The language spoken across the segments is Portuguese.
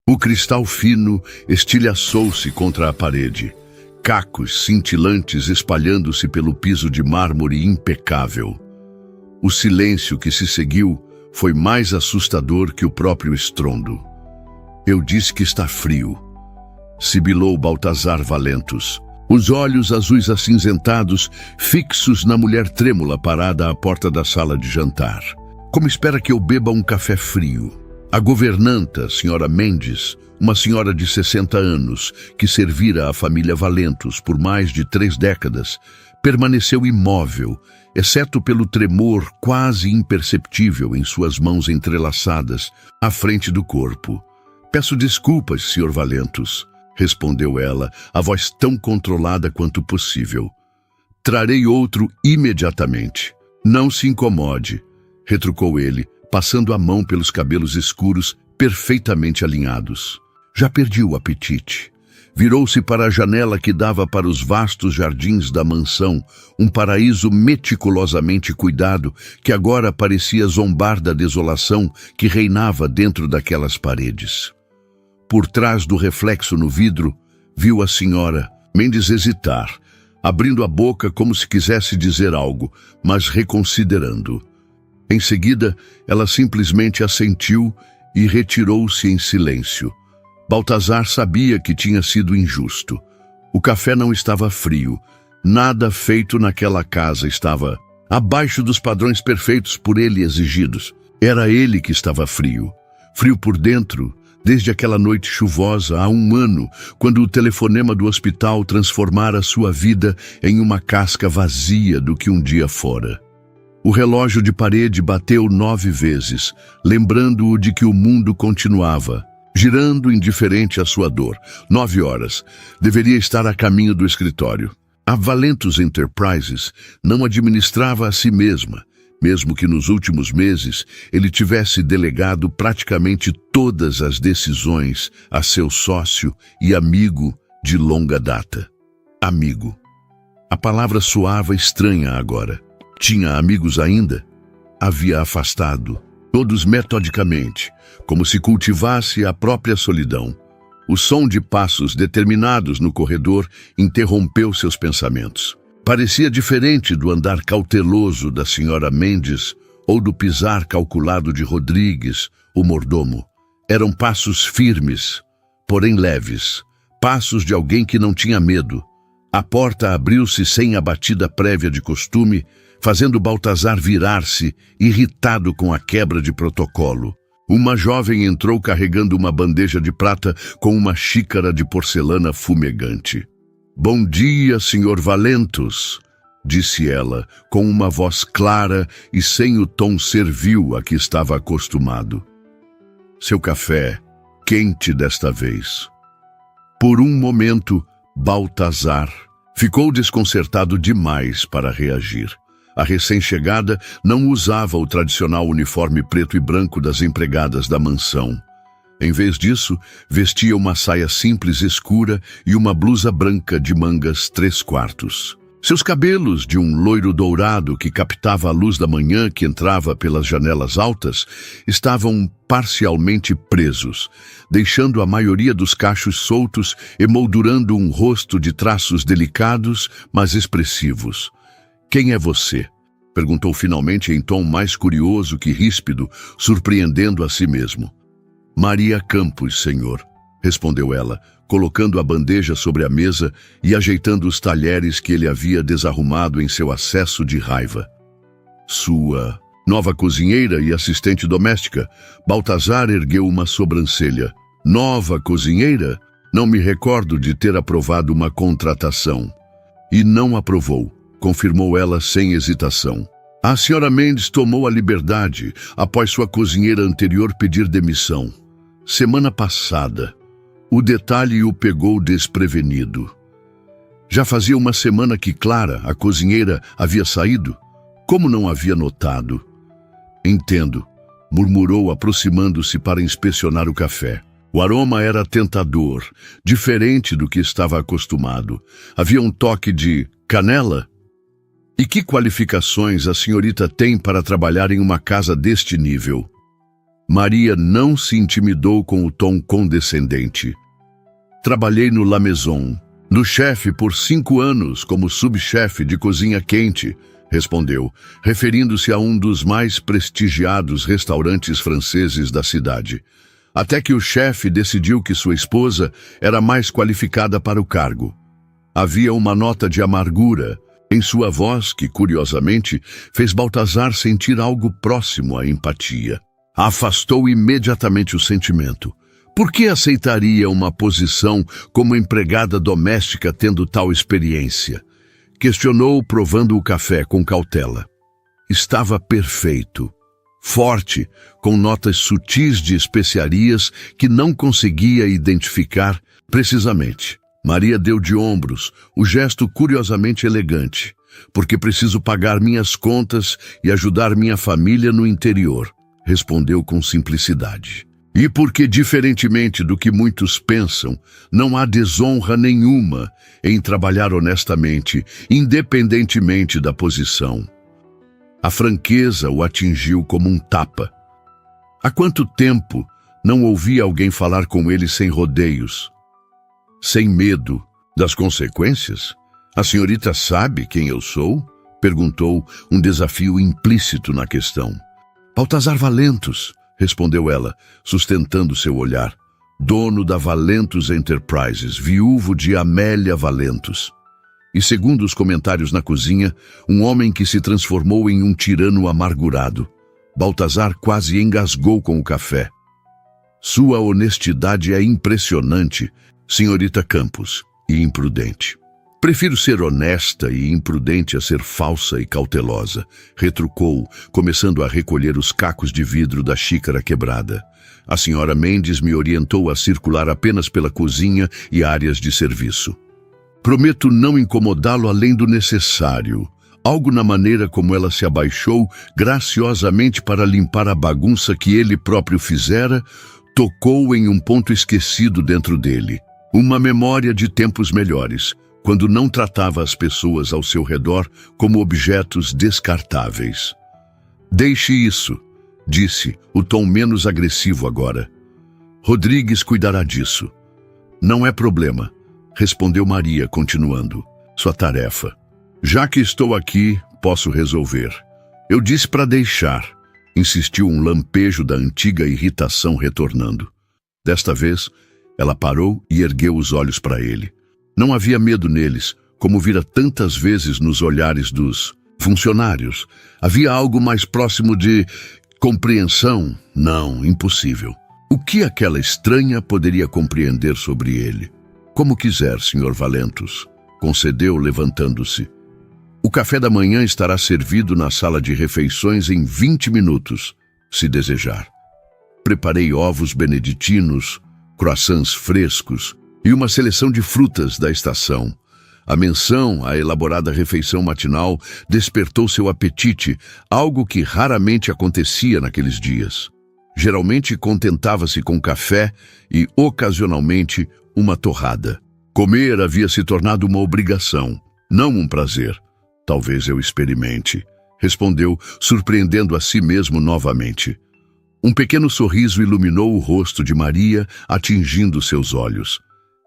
O cristal fino estilhaçou-se contra a parede, cacos cintilantes espalhando-se pelo piso de mármore impecável. O silêncio que se seguiu foi mais assustador que o próprio estrondo. Eu disse que está frio, sibilou Baltazar Valentus, os olhos azuis acinzentados fixos na mulher trêmula parada à porta da sala de jantar. Como espera que eu beba um café frio? A governanta, senhora Mendes, uma senhora de 60 anos, que servira à família Valentus por mais de 3 décadas, permaneceu imóvel, exceto pelo tremor quase imperceptível em suas mãos entrelaçadas, à frente do corpo. Peço desculpas, senhor Valentus, respondeu ela, a voz tão controlada quanto possível. Trarei outro imediatamente. Não se incomode, retrucou ele, passando a mão pelos cabelos escuros, perfeitamente alinhados. Já perdi o apetite. Virou-se para a janela que dava para os vastos jardins da mansão, um paraíso meticulosamente cuidado que agora parecia zombar da desolação que reinava dentro daquelas paredes. Por trás do reflexo no vidro, viu a senhora Mendes hesitar, abrindo a boca como se quisesse dizer algo, mas reconsiderando. Em seguida, ela simplesmente assentiu e retirou-se em silêncio. Baltazar sabia que tinha sido injusto. O café não estava frio. Nada feito naquela casa estava abaixo dos padrões perfeitos por ele exigidos. Era ele que estava frio. Frio por dentro, desde aquela noite chuvosa há 1 ano, quando o telefonema do hospital transformara sua vida em uma casca vazia do que um dia fora. O relógio de parede bateu 9 vezes, lembrando-o de que o mundo continuava, girando indiferente à sua dor. 9 horas. Deveria estar a caminho do escritório. A Valentus Enterprises não administrava a si mesma, mesmo que nos últimos meses ele tivesse delegado praticamente todas as decisões a seu sócio e amigo de longa data. Amigo. A palavra soava estranha agora. Tinha amigos ainda? Havia afastado, todos metodicamente, como se cultivasse a própria solidão. O som de passos determinados no corredor interrompeu seus pensamentos. Parecia diferente do andar cauteloso da senhora Mendes ou do pisar calculado de Rodrigues, o mordomo. Eram passos firmes, porém leves, passos de alguém que não tinha medo. A porta abriu-se sem a batida prévia de costume, fazendo Baltazar virar-se, irritado com a quebra de protocolo. Uma jovem entrou carregando uma bandeja de prata com uma xícara de porcelana fumegante. «Bom dia, senhor Valentus», disse ela, com uma voz clara e sem o tom servil a que estava acostumado. Seu café, quente desta vez. Por um momento, Baltazar ficou desconcertado demais para reagir. A recém-chegada não usava o tradicional uniforme preto e branco das empregadas da mansão. Em vez disso, vestia uma saia simples escura e uma blusa branca de mangas 3/4. Seus cabelos, de um loiro dourado que captava a luz da manhã que entrava pelas janelas altas, estavam parcialmente presos, deixando a maioria dos cachos soltos, emoldurando um rosto de traços delicados, mas expressivos. «Quem é você?» perguntou finalmente em tom mais curioso que ríspido, surpreendendo a si mesmo. «Maria Campos, senhor», respondeu ela, colocando a bandeja sobre a mesa e ajeitando os talheres que ele havia desarrumado em seu acesso de raiva. «Sua nova cozinheira e assistente doméstica?» Baltazar ergueu uma sobrancelha. «Nova cozinheira? Não me recordo de ter aprovado uma contratação». «E não aprovou», confirmou ela sem hesitação. «A senhora Mendes tomou a liberdade após sua cozinheira anterior pedir demissão. Semana passada. O detalhe o pegou desprevenido. Já fazia 1 semana que Clara, a cozinheira, havia saído. Como não havia notado?» «Entendo», murmurou aproximando-se para inspecionar o café. O aroma era tentador, diferente do que estava acostumado. Havia um toque de canela. «E que qualificações a senhorita tem para trabalhar em uma casa deste nível?» Maria não se intimidou com o tom condescendente. Trabalhei no La Maison, no chefe por 5 anos como subchefe de cozinha quente, respondeu, referindo-se a um dos mais prestigiados restaurantes franceses da cidade. Até que o chefe decidiu que sua esposa era mais qualificada para o cargo. Havia uma nota de amargura em sua voz que, curiosamente, fez Baltazar sentir algo próximo à empatia. Afastou imediatamente o sentimento. Por que aceitaria uma posição como empregada doméstica tendo tal experiência? Questionou, provando o café com cautela. Estava perfeito. Forte, com notas sutis de especiarias que não conseguia identificar precisamente. Maria deu de ombros, o gesto curiosamente elegante. Porque preciso pagar minhas contas e ajudar minha família no interior, respondeu com simplicidade. E porque, diferentemente do que muitos pensam, não há desonra nenhuma em trabalhar honestamente, independentemente da posição. A franqueza o atingiu como um tapa. Há quanto tempo não ouvia alguém falar com ele sem rodeios, sem medo das consequências? A senhorita sabe quem eu sou? Perguntou, um desafio implícito na questão. Baltazar Valentus, respondeu ela, sustentando seu olhar. Dono da Valentus Enterprises, viúvo de Amélia Valentus. E segundo os comentários na cozinha, um homem que se transformou em um tirano amargurado. Baltazar quase engasgou com o café. Sua honestidade é impressionante, senhorita Campos, e imprudente. Prefiro ser honesta e imprudente a ser falsa e cautelosa, retrucou, começando a recolher os cacos de vidro da xícara quebrada. A senhora Mendes me orientou a circular apenas pela cozinha e áreas de serviço. Prometo não incomodá-lo além do necessário. Algo na maneira como ela se abaixou graciosamente para limpar a bagunça que ele próprio fizera, tocou em um ponto esquecido dentro dele. Uma memória de tempos melhores, quando não tratava as pessoas ao seu redor como objetos descartáveis. Deixe isso, disse, o tom menos agressivo agora. Rodrigues cuidará disso. Não é problema, respondeu Maria, continuando. Sua tarefa. Já que estou aqui, posso resolver. Eu disse para deixar, insistiu um lampejo da antiga irritação retornando. Desta vez, ela parou e ergueu os olhos para ele. Não havia medo neles, como vira tantas vezes nos olhares dos funcionários. Havia algo mais próximo de compreensão? Não, impossível. O que aquela estranha poderia compreender sobre ele? Como quiser, Sr. Valentus, concedeu, levantando-se. O café da manhã estará servido na sala de refeições em 20 minutos, se desejar. Preparei ovos beneditinos, croissants frescos, e uma seleção de frutas da estação. A menção à elaborada refeição matinal despertou seu apetite, algo que raramente acontecia naqueles dias. Geralmente contentava-se com café e, ocasionalmente, uma torrada. Comer havia se tornado uma obrigação, não um prazer. Talvez eu experimente, respondeu, surpreendendo a si mesmo novamente. Um pequeno sorriso iluminou o rosto de Maria, atingindo seus olhos.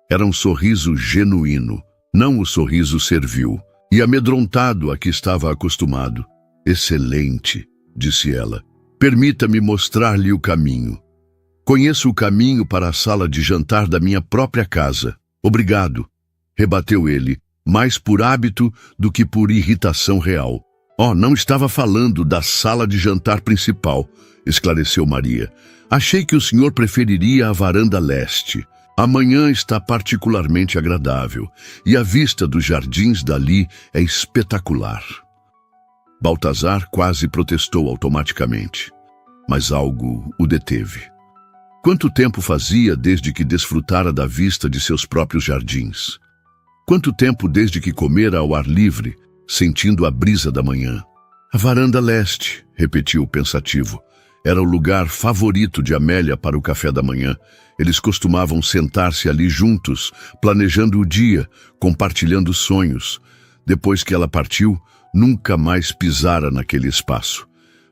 Era um sorriso genuíno, não o sorriso servil, e amedrontado a que estava acostumado. Excelente, disse ela. Permita-me mostrar-lhe o caminho. Conheço o caminho para a sala de jantar da minha própria casa. Obrigado, rebateu ele, mais por hábito do que por irritação real. Não estava falando da sala de jantar principal, esclareceu Maria. Achei que o senhor preferiria a varanda leste. Amanhã está particularmente agradável, e a vista dos jardins dali é espetacular. Baltazar quase protestou automaticamente, mas algo o deteve. Quanto tempo fazia desde que desfrutara da vista de seus próprios jardins? Quanto tempo desde que comera ao ar livre, sentindo a brisa da manhã? A varanda leste, repetiu pensativo. Era o lugar favorito de Amélia para o café da manhã. Eles costumavam sentar-se ali juntos, planejando o dia, compartilhando sonhos. Depois que ela partiu, nunca mais pisara naquele espaço.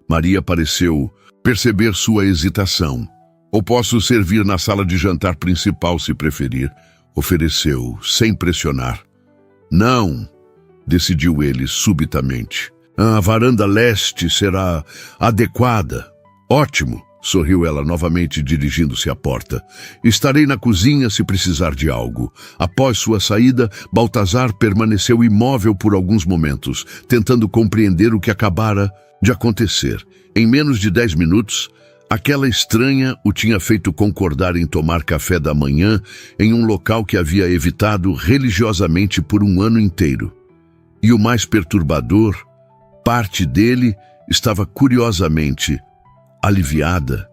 Maria pareceu perceber sua hesitação. Ou posso servir na sala de jantar principal, se preferir, ofereceu, sem pressionar. Não, decidiu ele subitamente. A varanda leste será adequada. Ótimo, sorriu ela novamente, dirigindo-se à porta. Estarei na cozinha se precisar de algo. Após sua saída, Baltazar permaneceu imóvel por alguns momentos, tentando compreender o que acabara de acontecer. Em menos de 10 minutos, aquela estranha o tinha feito concordar em tomar café da manhã em um local que havia evitado religiosamente por um ano inteiro. E o mais perturbador, parte dele estava curiosamente aliviada.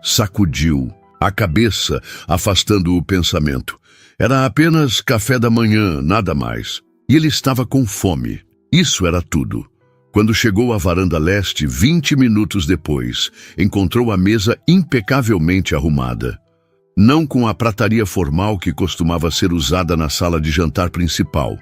Sacudiu a cabeça, afastando o pensamento. Era apenas café da manhã, nada mais. E ele estava com fome. Isso era tudo. Quando chegou à varanda leste, 20 minutos depois, encontrou a mesa impecavelmente arrumada. Não com a prataria formal que costumava ser usada na sala de jantar principal,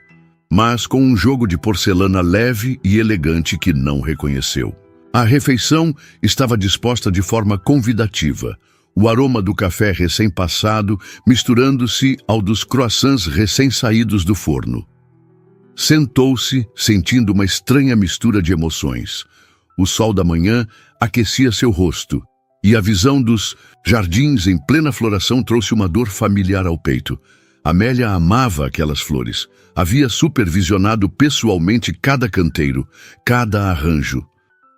mas com um jogo de porcelana leve e elegante que não reconheceu. A refeição estava disposta de forma convidativa, o aroma do café recém-passado misturando-se ao dos croissants recém-saídos do forno. Sentou-se, sentindo uma estranha mistura de emoções. O sol da manhã aquecia seu rosto, e a visão dos jardins em plena floração trouxe uma dor familiar ao peito. Amélia amava aquelas flores. Havia supervisionado pessoalmente cada canteiro, cada arranjo.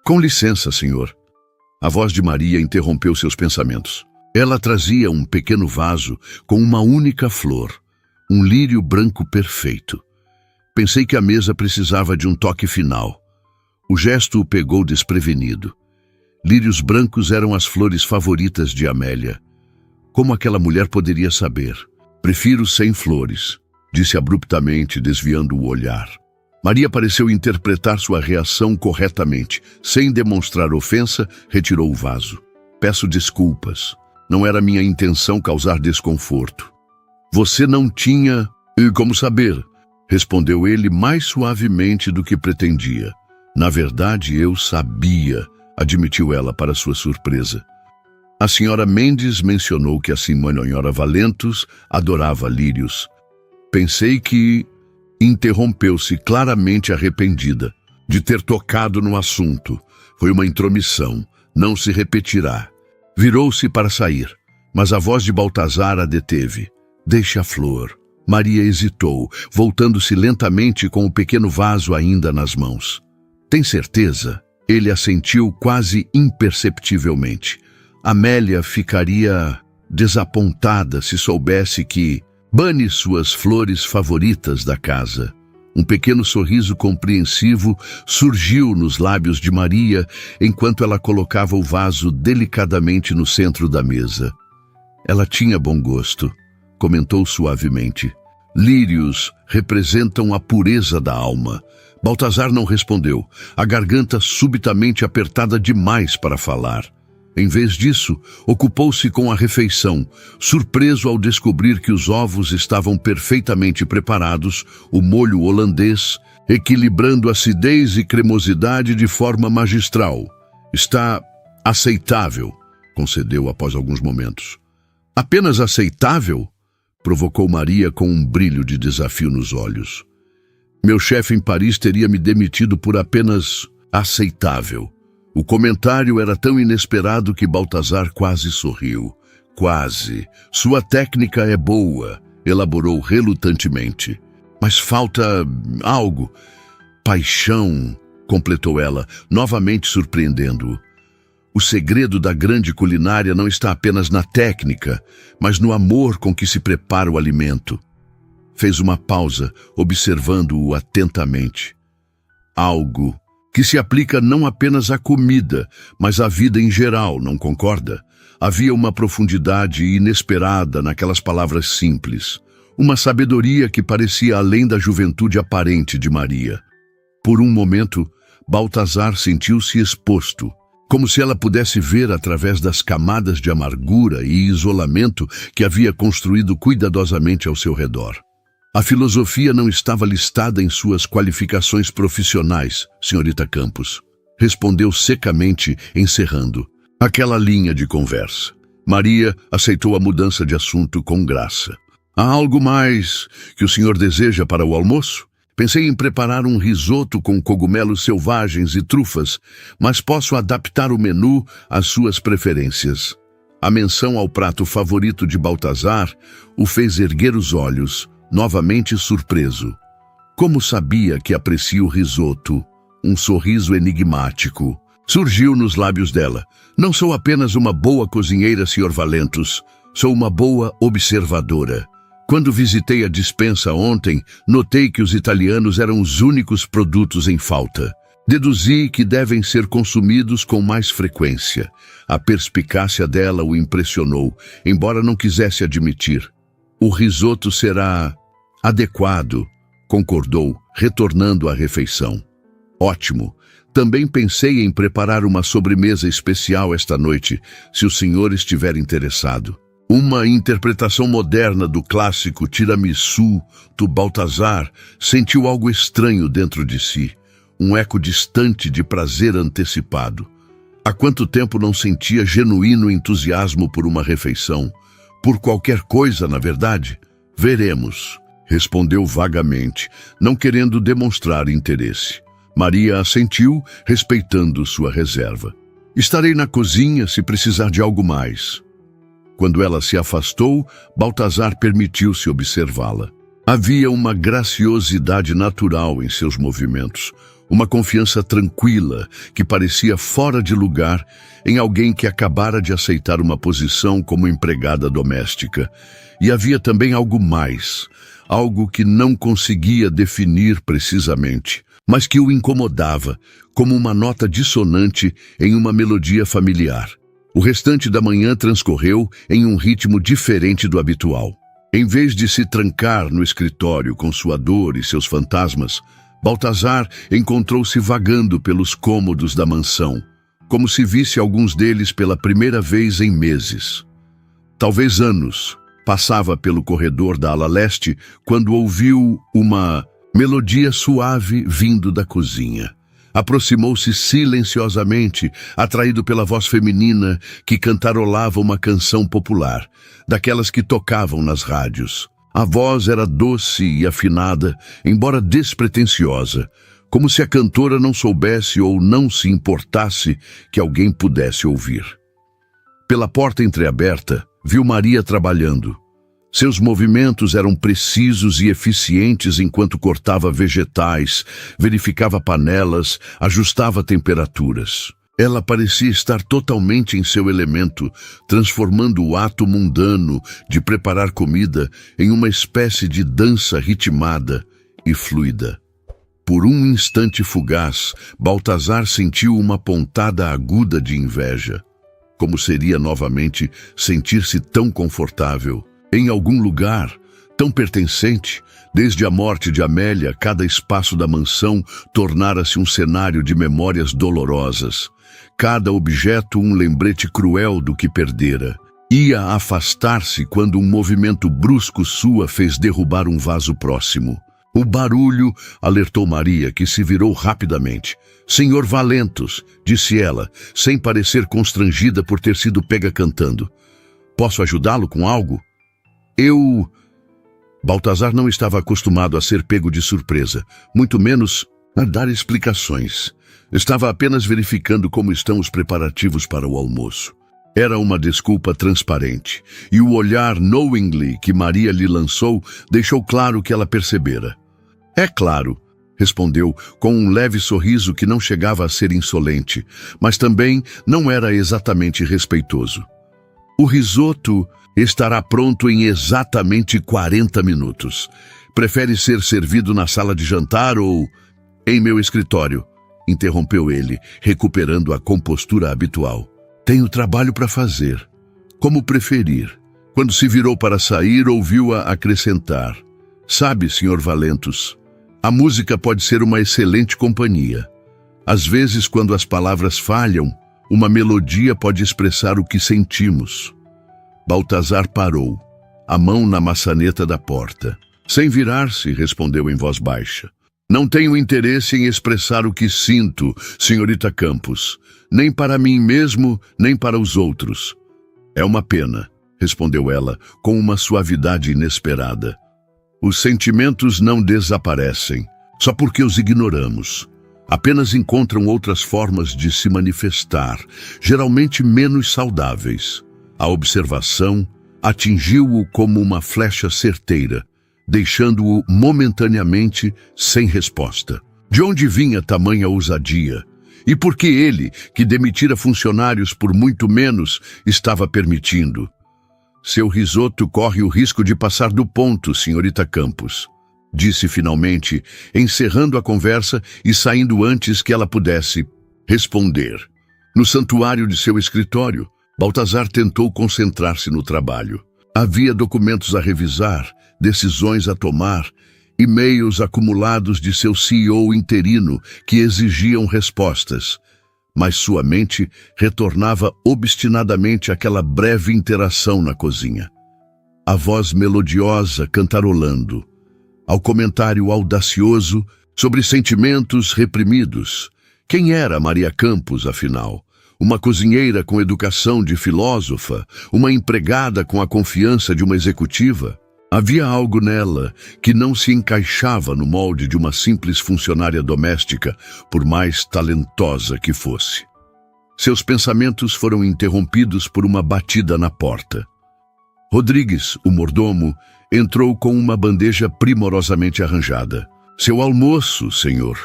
Com licença, senhor. A voz de Maria interrompeu seus pensamentos. Ela trazia um pequeno vaso com uma única flor, um lírio branco perfeito. Pensei que a mesa precisava de um toque final. O gesto o pegou desprevenido. Lírios brancos eram as flores favoritas de Amélia. Como aquela mulher poderia saber? Prefiro sem flores, disse abruptamente, desviando o olhar. Maria pareceu interpretar sua reação corretamente. Sem demonstrar ofensa, retirou o vaso. Peço desculpas. Não era minha intenção causar desconforto. Você não tinha... E como saber? Respondeu ele mais suavemente do que pretendia. Na verdade, eu sabia, admitiu ela para sua surpresa. A senhora Mendes mencionou que a senhora Valentos adorava lírios. Pensei que... Interrompeu-se, claramente arrependida de ter tocado no assunto. Foi uma intromissão, não se repetirá. Virou-se para sair, mas a voz de Baltazar a deteve. Deixe a flor. Maria hesitou, voltando-se lentamente com o pequeno vaso ainda nas mãos. Tem certeza? Ele assentiu quase imperceptivelmente. Amélia ficaria desapontada se soubesse que... Bane suas flores favoritas da casa. Um pequeno sorriso compreensivo surgiu nos lábios de Maria enquanto ela colocava o vaso delicadamente no centro da mesa. Ela tinha bom gosto, comentou suavemente. Lírios representam a pureza da alma. Baltazar não respondeu, a garganta subitamente apertada demais para falar. Em vez disso, ocupou-se com a refeição, surpreso ao descobrir que os ovos estavam perfeitamente preparados, o molho holandês, equilibrando acidez e cremosidade de forma magistral. Está aceitável, concedeu após alguns momentos. Apenas aceitável? Provocou Maria com um brilho de desafio nos olhos. Meu chefe em Paris teria me demitido por apenas aceitável. O comentário era tão inesperado que Baltazar quase sorriu. Quase. Sua técnica é boa, elaborou relutantemente. Mas falta algo. Paixão, completou ela, novamente surpreendendo-o. O segredo da grande culinária não está apenas na técnica, mas no amor com que se prepara o alimento. Fez uma pausa, observando-o atentamente. Algo que se aplica não apenas à comida, mas à vida em geral, não concorda? Havia uma profundidade inesperada naquelas palavras simples, uma sabedoria que parecia além da juventude aparente de Maria. Por um momento, Baltazar sentiu-se exposto, como se ela pudesse ver através das camadas de amargura e isolamento que havia construído cuidadosamente ao seu redor. A filosofia não estava listada em suas qualificações profissionais, senhorita Campos. Respondeu secamente, encerrando. aquela linha de conversa. Maria aceitou a mudança de assunto com graça. Há algo mais que o senhor deseja para o almoço? Pensei em preparar um risoto com cogumelos selvagens e trufas, mas posso adaptar o menu às suas preferências. A menção ao prato favorito de Baltazar o fez erguer os olhos, novamente surpreso. Como sabia que aprecia o risoto? Um sorriso enigmático surgiu nos lábios dela. Não sou apenas uma boa cozinheira, Sr. Valentus. Sou uma boa observadora. Quando visitei a despensa ontem, notei que os italianos eram os únicos produtos em falta. Deduzi que devem ser consumidos com mais frequência. A perspicácia dela o impressionou, embora não quisesse admitir. O risoto será adequado, concordou, retornando à refeição. Ótimo. Também pensei em preparar uma sobremesa especial esta noite, se o senhor estiver interessado. Uma interpretação moderna do clássico tiramisu do Baltazar sentiu algo estranho dentro de si, um eco distante de prazer antecipado. Há quanto tempo não sentia genuíno entusiasmo por uma refeição? Por qualquer coisa, na verdade? Veremos, respondeu vagamente, não querendo demonstrar interesse. Maria assentiu, respeitando sua reserva. Estarei na cozinha se precisar de algo mais. Quando ela se afastou, Baltazar permitiu-se observá-la. Havia uma graciosidade natural em seus movimentos, uma confiança tranquila que parecia fora de lugar em alguém que acabara de aceitar uma posição como empregada doméstica. E havia também algo mais, algo que não conseguia definir precisamente, mas que o incomodava, como uma nota dissonante em uma melodia familiar. O restante da manhã transcorreu em um ritmo diferente do habitual. Em vez de se trancar no escritório com sua dor e seus fantasmas, Baltazar encontrou-se vagando pelos cômodos da mansão, como se visse alguns deles pela primeira vez em meses. Talvez anos. Passava pelo corredor da ala leste quando ouviu uma melodia suave vindo da cozinha. Aproximou-se silenciosamente, atraído pela voz feminina que cantarolava uma canção popular, daquelas que tocavam nas rádios. A voz era doce e afinada, embora despretensiosa, como se a cantora não soubesse ou não se importasse que alguém pudesse ouvir. Pela porta entreaberta, viu Maria trabalhando. Seus movimentos eram precisos e eficientes enquanto cortava vegetais, verificava panelas, ajustava temperaturas. Ela parecia estar totalmente em seu elemento, transformando o ato mundano de preparar comida em uma espécie de dança ritmada e fluida. Por um instante fugaz, Baltazar sentiu uma pontada aguda de inveja. Como seria novamente sentir-se tão confortável? Em algum lugar, tão pertencente, desde a morte de Amélia, cada espaço da mansão tornara-se um cenário de memórias dolorosas. Cada objeto um lembrete cruel do que perdera. Ia afastar-se quando um movimento brusco sua fez derrubar um vaso próximo. O barulho alertou Maria, que se virou rapidamente. "Senhor Valentus", disse ela, sem parecer constrangida por ter sido pega cantando. "Posso ajudá-lo com algo?" Baltazar não estava acostumado a ser pego de surpresa, muito menos a dar explicações. Estava apenas verificando como estão os preparativos para o almoço. Era uma desculpa transparente, e o olhar knowingly que Maria lhe lançou deixou claro que ela percebera. "É claro", respondeu com um leve sorriso que não chegava a ser insolente, mas também não era exatamente respeitoso. "O risoto estará pronto em exatamente 40 minutos. Prefere ser servido na sala de jantar ou em meu escritório?" interrompeu ele, recuperando a compostura habitual. "Tenho trabalho para fazer." "Como preferir." Quando se virou para sair, ouviu-a acrescentar: "Sabe, Sr. Valentus, a música pode ser uma excelente companhia. Às vezes, quando as palavras falham, uma melodia pode expressar o que sentimos." Baltazar parou, a mão na maçaneta da porta. Sem virar-se, respondeu em voz baixa: Não tenho interesse em expressar o que sinto, senhorita Campos, nem para mim mesmo, nem para os outros. É uma pena, respondeu ela, com uma suavidade inesperada. Os sentimentos não desaparecem, só porque os ignoramos. Apenas encontram outras formas de se manifestar, geralmente menos saudáveis. A observação atingiu-o como uma flecha certeira, deixando-o momentaneamente sem resposta. De onde vinha tamanha ousadia? E por que ele, que demitira funcionários por muito menos, estava permitindo? Seu risoto corre o risco de passar do ponto, senhorita Campos, disse finalmente, encerrando a conversa e saindo antes que ela pudesse responder. No santuário de seu escritório, Baltazar tentou concentrar-se no trabalho. Havia documentos a revisar, decisões a tomar, e-mails acumulados de seu CEO interino que exigiam respostas, mas sua mente retornava obstinadamente àquela breve interação na cozinha. A voz melodiosa cantarolando, ao comentário audacioso sobre sentimentos reprimidos. Quem era Maria Campos, afinal? Uma cozinheira com educação de filósofa? Uma empregada com a confiança de uma executiva? Havia algo nela que não se encaixava no molde de uma simples funcionária doméstica, por mais talentosa que fosse. Seus pensamentos foram interrompidos por uma batida na porta. Rodrigues, o mordomo, entrou com uma bandeja primorosamente arranjada. "Seu almoço, senhor",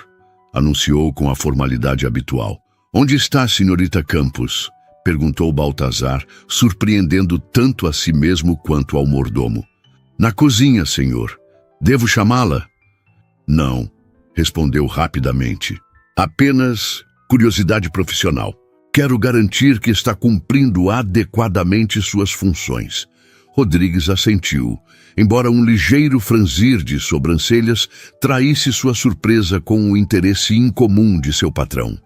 anunciou com a formalidade habitual. "Onde está a senhorita Campos?", perguntou Baltazar, surpreendendo tanto a si mesmo quanto ao mordomo. "Na cozinha, senhor. Devo chamá-la?" "Não", respondeu rapidamente. "Apenas curiosidade profissional. Quero garantir que está cumprindo adequadamente suas funções." Rodrigues assentiu, embora um ligeiro franzir de sobrancelhas traísse sua surpresa com o interesse incomum de seu patrão.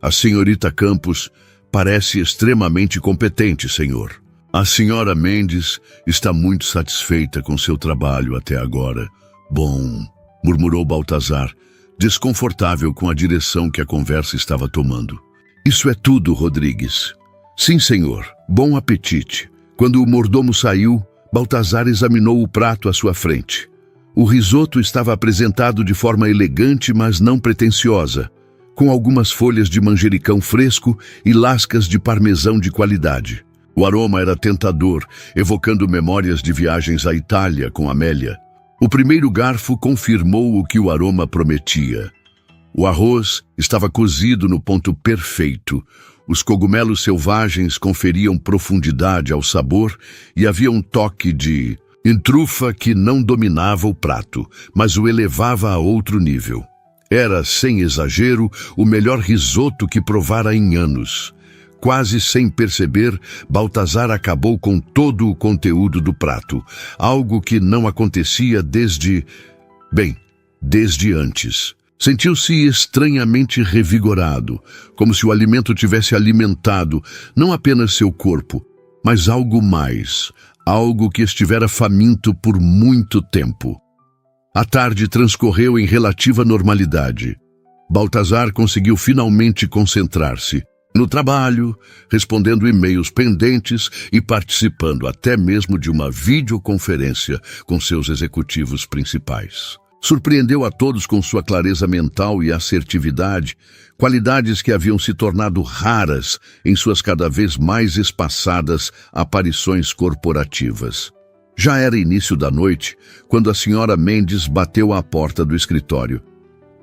"A senhorita Campos parece extremamente competente, senhor. A senhora Mendes está muito satisfeita com seu trabalho até agora." "Bom", murmurou Baltazar, desconfortável com a direção que a conversa estava tomando. "Isso é tudo, Rodrigues." "Sim, senhor. Bom apetite." Quando o mordomo saiu, Baltazar examinou o prato à sua frente. O risoto estava apresentado de forma elegante, mas não pretensiosa, com algumas folhas de manjericão fresco e lascas de parmesão de qualidade. O aroma era tentador, evocando memórias de viagens à Itália com Amélia. O primeiro garfo confirmou o que o aroma prometia. O arroz estava cozido no ponto perfeito. Os cogumelos selvagens conferiam profundidade ao sabor e havia um toque de entrufa que não dominava o prato, mas o elevava a outro nível. Era, sem exagero, o melhor risoto que provara em anos. Quase sem perceber, Baltazar acabou com todo o conteúdo do prato, algo que não acontecia desde antes. Sentiu-se estranhamente revigorado, como se o alimento tivesse alimentado não apenas seu corpo, mas algo mais, algo que estivera faminto por muito tempo. A tarde transcorreu em relativa normalidade. Baltazar conseguiu finalmente concentrar-se no trabalho, respondendo e-mails pendentes e participando até mesmo de uma videoconferência com seus executivos principais. Surpreendeu a todos com sua clareza mental e assertividade, qualidades que haviam se tornado raras em suas cada vez mais espaçadas aparições corporativas. Já era início da noite, quando a senhora Mendes bateu à porta do escritório.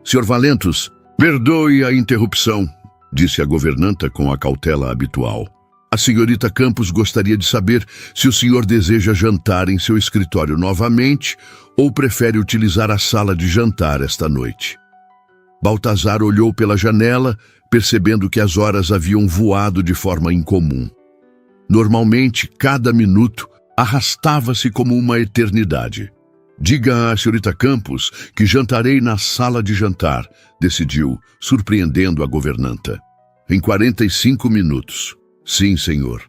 "Sr. Valentos, perdoe a interrupção", disse a governanta com a cautela habitual. "A senhorita Campos gostaria de saber se o senhor deseja jantar em seu escritório novamente ou prefere utilizar a sala de jantar esta noite." Baltazar olhou pela janela, percebendo que as horas haviam voado de forma incomum. Normalmente, cada minuto arrastava-se como uma eternidade. "Diga à senhorita Campos que jantarei na sala de jantar", decidiu, surpreendendo a governanta. "Em 45 minutos. "Sim, senhor."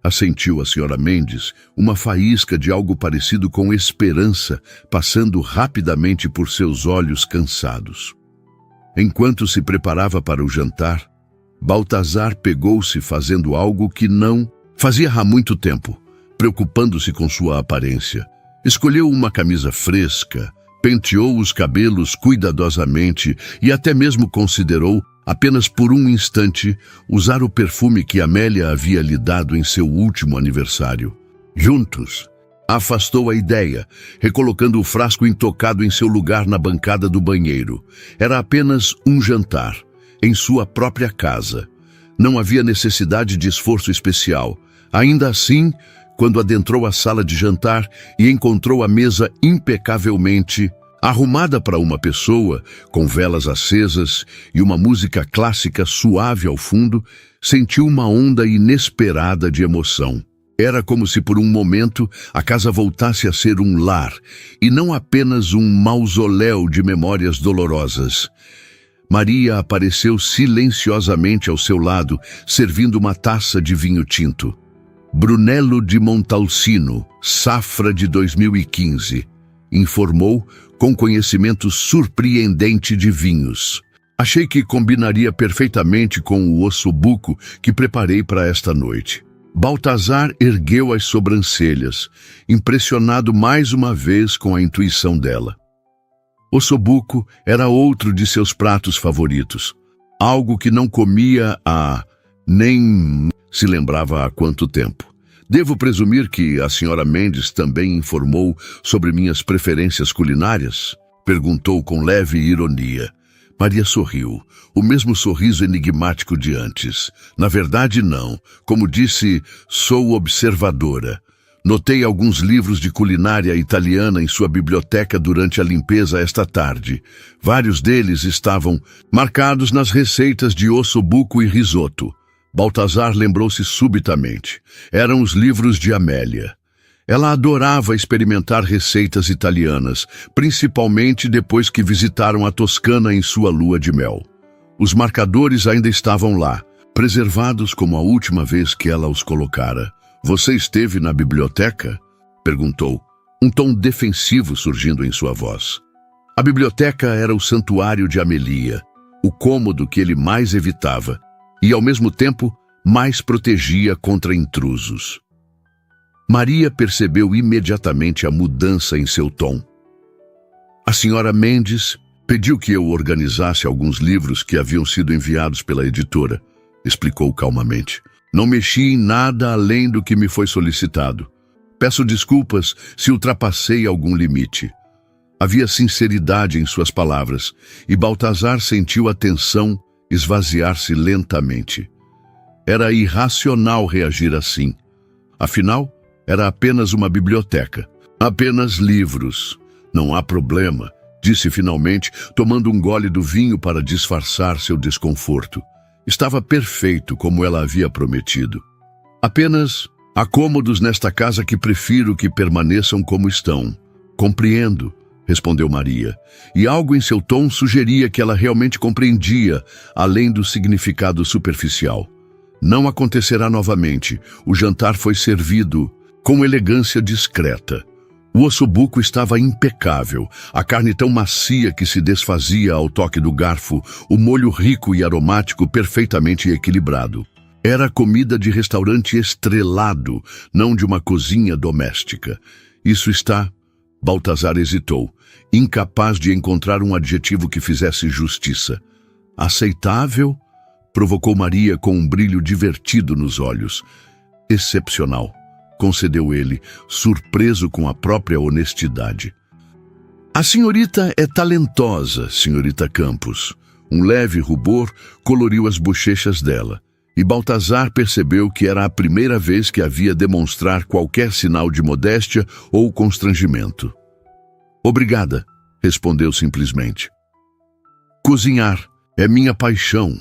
assentiu a senhora Mendes, uma faísca de algo parecido com esperança passando rapidamente por seus olhos cansados. Enquanto se preparava para o jantar, Baltazar pegou-se fazendo algo que não fazia há muito tempo, preocupando-se com sua aparência. Escolheu uma camisa fresca, penteou os cabelos cuidadosamente e até mesmo considerou, apenas por um instante, usar o perfume que Amélia havia lhe dado em seu último aniversário. Juntos, afastou a ideia, recolocando o frasco intocado em seu lugar na bancada do banheiro. Era apenas um jantar, em sua própria casa. Não havia necessidade de esforço especial. Ainda assim, quando adentrou a sala de jantar e encontrou a mesa impecavelmente arrumada para uma pessoa, com velas acesas e uma música clássica suave ao fundo, sentiu uma onda inesperada de emoção. Era como se por um momento a casa voltasse a ser um lar e não apenas um mausoléu de memórias dolorosas. Maria apareceu silenciosamente ao seu lado, servindo uma taça de vinho tinto. Brunello de Montalcino, safra de 2015, informou com conhecimento surpreendente de vinhos. Achei que combinaria perfeitamente com o ossobuco que preparei para esta noite. Baltazar ergueu as sobrancelhas, impressionado mais uma vez com a intuição dela. Ossobuco era outro de seus pratos favoritos, algo que não comia nem se lembrava há quanto tempo. Devo presumir que a senhora Mendes também informou sobre minhas preferências culinárias? Perguntou com leve ironia. Maria sorriu, o mesmo sorriso enigmático de antes. Na verdade, não. Como disse, sou observadora. Notei alguns livros de culinária italiana em sua biblioteca durante a limpeza esta tarde. Vários deles estavam marcados nas receitas de ossobuco e risoto. Baltazar lembrou-se subitamente. Eram os livros de Amélia. Ela adorava experimentar receitas italianas, principalmente depois que visitaram a Toscana em sua lua de mel. Os marcadores ainda estavam lá, preservados como a última vez que ela os colocara. Você esteve na biblioteca? Perguntou, um tom defensivo surgindo em sua voz. A biblioteca era o santuário de Amélia, o cômodo que ele mais evitava, e, ao mesmo tempo, mais protegia contra intrusos. Maria percebeu imediatamente a mudança em seu tom. A senhora Mendes pediu que eu organizasse alguns livros que haviam sido enviados pela editora, explicou calmamente. Não mexi em nada além do que me foi solicitado. Peço desculpas se ultrapassei algum limite. Havia sinceridade em suas palavras, e Baltazar sentiu a tensão esvaziar-se lentamente. Era irracional reagir assim. Afinal, era apenas uma biblioteca. Apenas livros. Não há problema, disse finalmente, tomando um gole do vinho para disfarçar seu desconforto. Estava perfeito como ela havia prometido. Apenas há cômodos nesta casa que prefiro que permaneçam como estão. Compreendo, respondeu Maria, e algo em seu tom sugeria que ela realmente compreendia, além do significado superficial. Não acontecerá novamente. O jantar foi servido com elegância discreta. O ossobuco estava impecável, a carne tão macia que se desfazia ao toque do garfo, o molho rico e aromático perfeitamente equilibrado. Era comida de restaurante estrelado, não de uma cozinha doméstica. Isso está... Baltazar hesitou, incapaz de encontrar um adjetivo que fizesse justiça. Aceitável? Provocou Maria com um brilho divertido nos olhos. Excepcional, concedeu ele, surpreso com a própria honestidade. A senhorita é talentosa, senhorita Campos. Um leve rubor coloriu as bochechas dela, e Baltazar percebeu que era a primeira vez que havia demonstrar qualquer sinal de modéstia ou constrangimento. Obrigada, respondeu simplesmente. Cozinhar é minha paixão,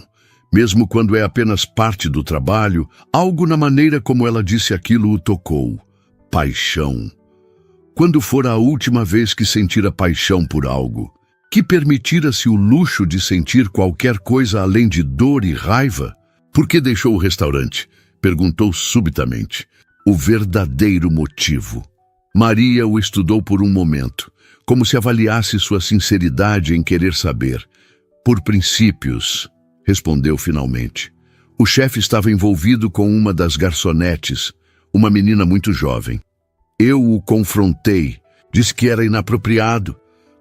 mesmo quando é apenas parte do trabalho, algo na maneira como ela disse aquilo o tocou. Paixão. Quando for a última vez que sentira paixão por algo, que permitira-se o luxo de sentir qualquer coisa além de dor e raiva? Por que deixou o restaurante? Perguntou subitamente. O verdadeiro motivo. Maria o estudou por um momento, como se avaliasse sua sinceridade em querer saber. Por princípios, respondeu finalmente. O chefe estava envolvido com uma das garçonetes, uma menina muito jovem. Eu o confrontei, disse que era inapropriado.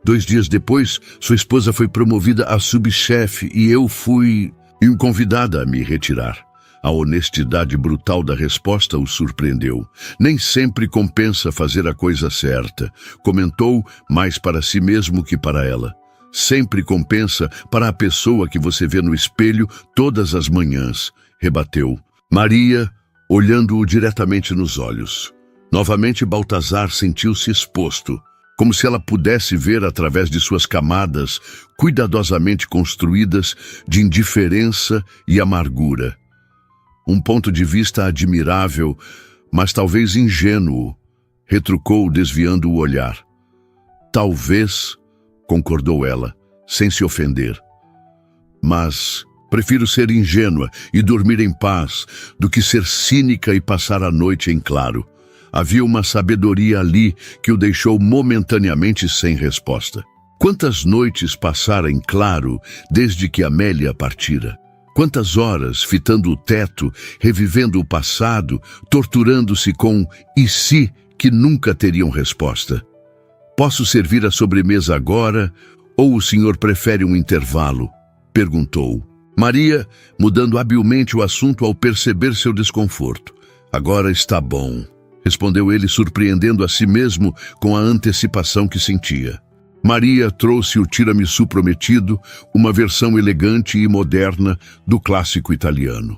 2 dias depois, sua esposa foi promovida a subchefe e eu fui convidada a me retirar. A honestidade brutal da resposta o surpreendeu. Nem sempre compensa fazer a coisa certa, comentou, mais para si mesmo que para ela. Sempre compensa para a pessoa que você vê no espelho todas as manhãs, rebateu. Maria, olhando-o diretamente nos olhos. Novamente Baltazar sentiu-se exposto, como se ela pudesse ver através de suas camadas cuidadosamente construídas de indiferença e amargura. Um ponto de vista admirável, mas talvez ingênuo, retrucou, desviando o olhar. Talvez, concordou ela, sem se ofender. Mas prefiro ser ingênua e dormir em paz do que ser cínica e passar a noite em claro. Havia uma sabedoria ali que o deixou momentaneamente sem resposta. Quantas noites passara em claro desde que Amélia partira? Quantas horas fitando o teto, revivendo o passado, torturando-se com "e se" que nunca teriam resposta. Posso servir a sobremesa agora ou o senhor prefere um intervalo? Perguntou. Maria, mudando habilmente o assunto ao perceber seu desconforto. Agora está bom, respondeu ele, surpreendendo a si mesmo com a antecipação que sentia. Maria trouxe o tiramisu prometido, uma versão elegante e moderna do clássico italiano.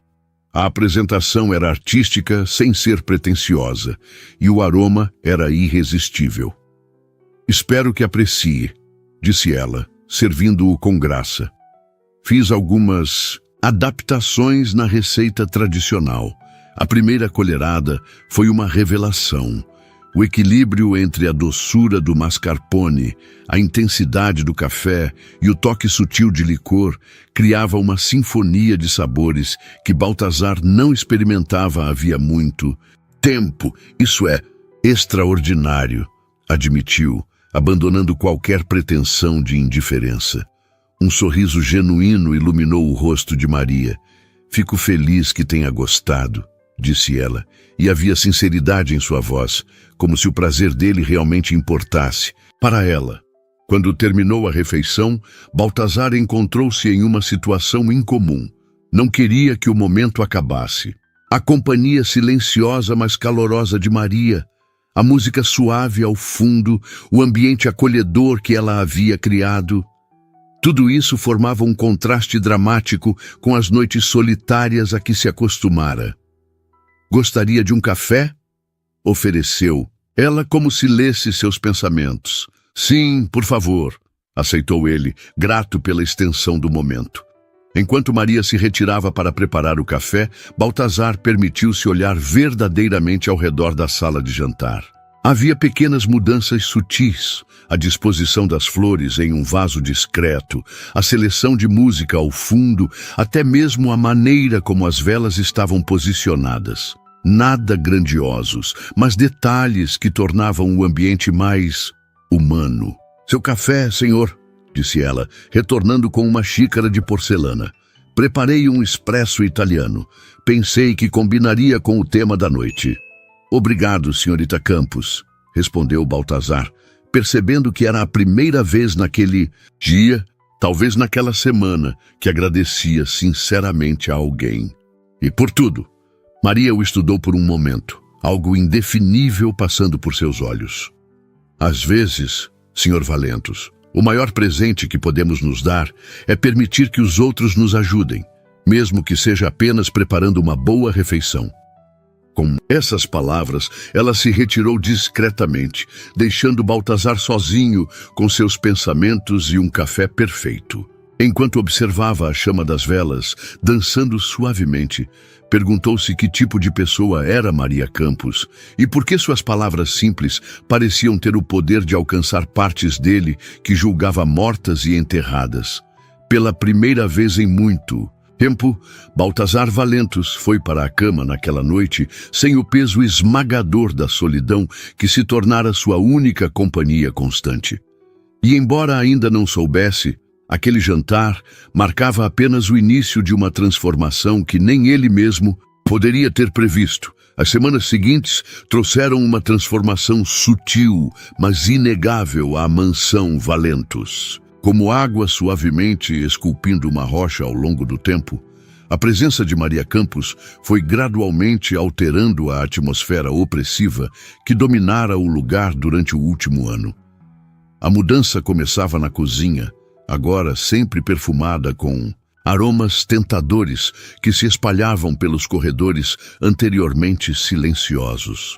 A apresentação era artística sem ser pretensiosa, e o aroma era irresistível. Espero que aprecie, disse ela, servindo-o com graça. Fiz algumas adaptações na receita tradicional. A primeira colherada foi uma revelação. O equilíbrio entre a doçura do mascarpone, a intensidade do café e o toque sutil de licor criava uma sinfonia de sabores que Baltazar não experimentava havia muito tempo. Isso é extraordinário, admitiu, abandonando qualquer pretensão de indiferença. Um sorriso genuíno iluminou o rosto de Maria. Fico feliz que tenha gostado, disse ela, e havia sinceridade em sua voz, como se o prazer dele realmente importasse. Para ela. Quando terminou a refeição, Baltazar encontrou-se em uma situação incomum. Não queria que o momento acabasse. A companhia silenciosa, mas calorosa de Maria, a música suave ao fundo, o ambiente acolhedor que ela havia criado. Tudo isso formava um contraste dramático com as noites solitárias a que se acostumara. Gostaria de um café? Ofereceu, ela como se lesse seus pensamentos. Sim, por favor, aceitou ele, grato pela extensão do momento. Enquanto Maria se retirava para preparar o café, Baltazar permitiu-se olhar verdadeiramente ao redor da sala de jantar. Havia pequenas mudanças sutis, a disposição das flores em um vaso discreto, a seleção de música ao fundo, até mesmo a maneira como as velas estavam posicionadas. Nada grandiosos, mas detalhes que tornavam o ambiente mais humano. Seu café, senhor, disse ela, retornando com uma xícara de porcelana. Preparei um espresso italiano. Pensei que combinaria com o tema da noite. Obrigado, senhorita Campos, respondeu Baltazar, percebendo que era a primeira vez naquele dia, talvez naquela semana, que agradecia sinceramente a alguém. E por tudo. Maria o estudou por um momento, algo indefinível passando por seus olhos. Às vezes, senhor Valentos, o maior presente que podemos nos dar é permitir que os outros nos ajudem, mesmo que seja apenas preparando uma boa refeição. Com essas palavras, ela se retirou discretamente, deixando Baltazar sozinho com seus pensamentos e um café perfeito. Enquanto observava a chama das velas, dançando suavemente, perguntou-se que tipo de pessoa era Maria Campos e por que suas palavras simples pareciam ter o poder de alcançar partes dele que julgava mortas e enterradas. Pela primeira vez em muito, Tempo, Baltazar Valentus foi para a cama naquela noite sem o peso esmagador da solidão que se tornara sua única companhia constante. E embora ainda não soubesse, aquele jantar marcava apenas o início de uma transformação que nem ele mesmo poderia ter previsto. As semanas seguintes trouxeram uma transformação sutil, mas inegável à mansão Valentus. Como água suavemente esculpindo uma rocha ao longo do tempo, a presença de Maria Campos foi gradualmente alterando a atmosfera opressiva que dominara o lugar durante o último ano. A mudança começava na cozinha, agora sempre perfumada com aromas tentadores que se espalhavam pelos corredores anteriormente silenciosos.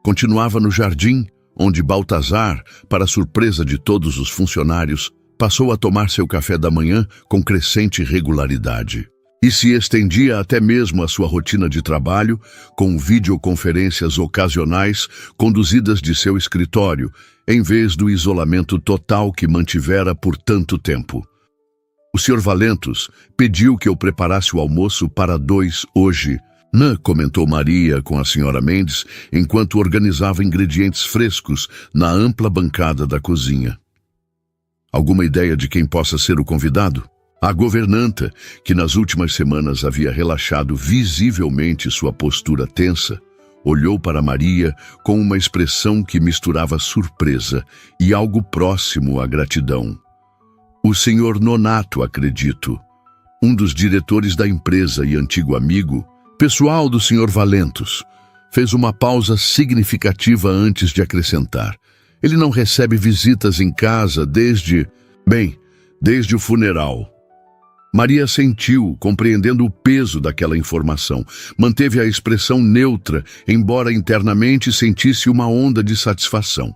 Continuava no jardim, onde Baltazar, para surpresa de todos os funcionários, passou a tomar seu café da manhã com crescente regularidade. E se estendia até mesmo a sua rotina de trabalho, com videoconferências ocasionais conduzidas de seu escritório, em vez do isolamento total que mantivera por tanto tempo. O Sr. Valentus pediu que eu preparasse o almoço para 2 hoje, comentou Maria com a Sra. Mendes, enquanto organizava ingredientes frescos na ampla bancada da cozinha. Alguma ideia de quem possa ser o convidado? A governanta, que nas últimas semanas havia relaxado visivelmente sua postura tensa, olhou para Maria com uma expressão que misturava surpresa e algo próximo à gratidão. O Sr. Nonato, acredito, um dos diretores da empresa e antigo amigo, pessoal do Sr. Valentus, fez uma pausa significativa antes de acrescentar. Ele não recebe visitas em casa desde o funeral. Maria sentiu, compreendendo o peso daquela informação. Manteve a expressão neutra, embora internamente sentisse uma onda de satisfação.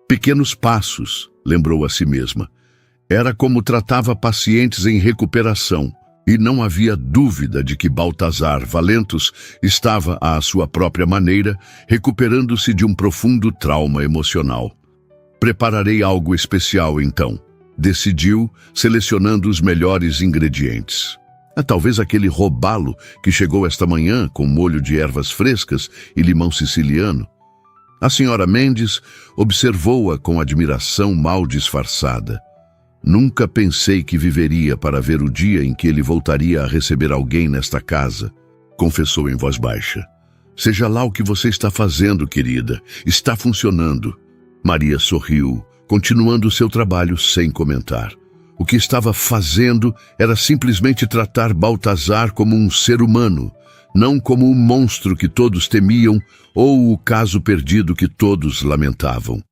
Pequenos passos, lembrou a si mesma. Era como tratava pacientes em recuperação, e não havia dúvida de que Baltazar Valentus estava, à sua própria maneira, recuperando-se de um profundo trauma emocional. Prepararei algo especial, então, decidiu, selecionando os melhores ingredientes. Talvez aquele robalo que chegou esta manhã com molho de ervas frescas e limão siciliano. A Sra. Mendes observou-a com admiração mal disfarçada. Nunca pensei que viveria para ver o dia em que ele voltaria a receber alguém nesta casa, confessou em voz baixa. Seja lá o que você está fazendo, querida, está funcionando. Maria sorriu, continuando seu trabalho sem comentar. O que estava fazendo era simplesmente tratar Baltazar como um ser humano, não como o monstro que todos temiam ou o caso perdido que todos lamentavam.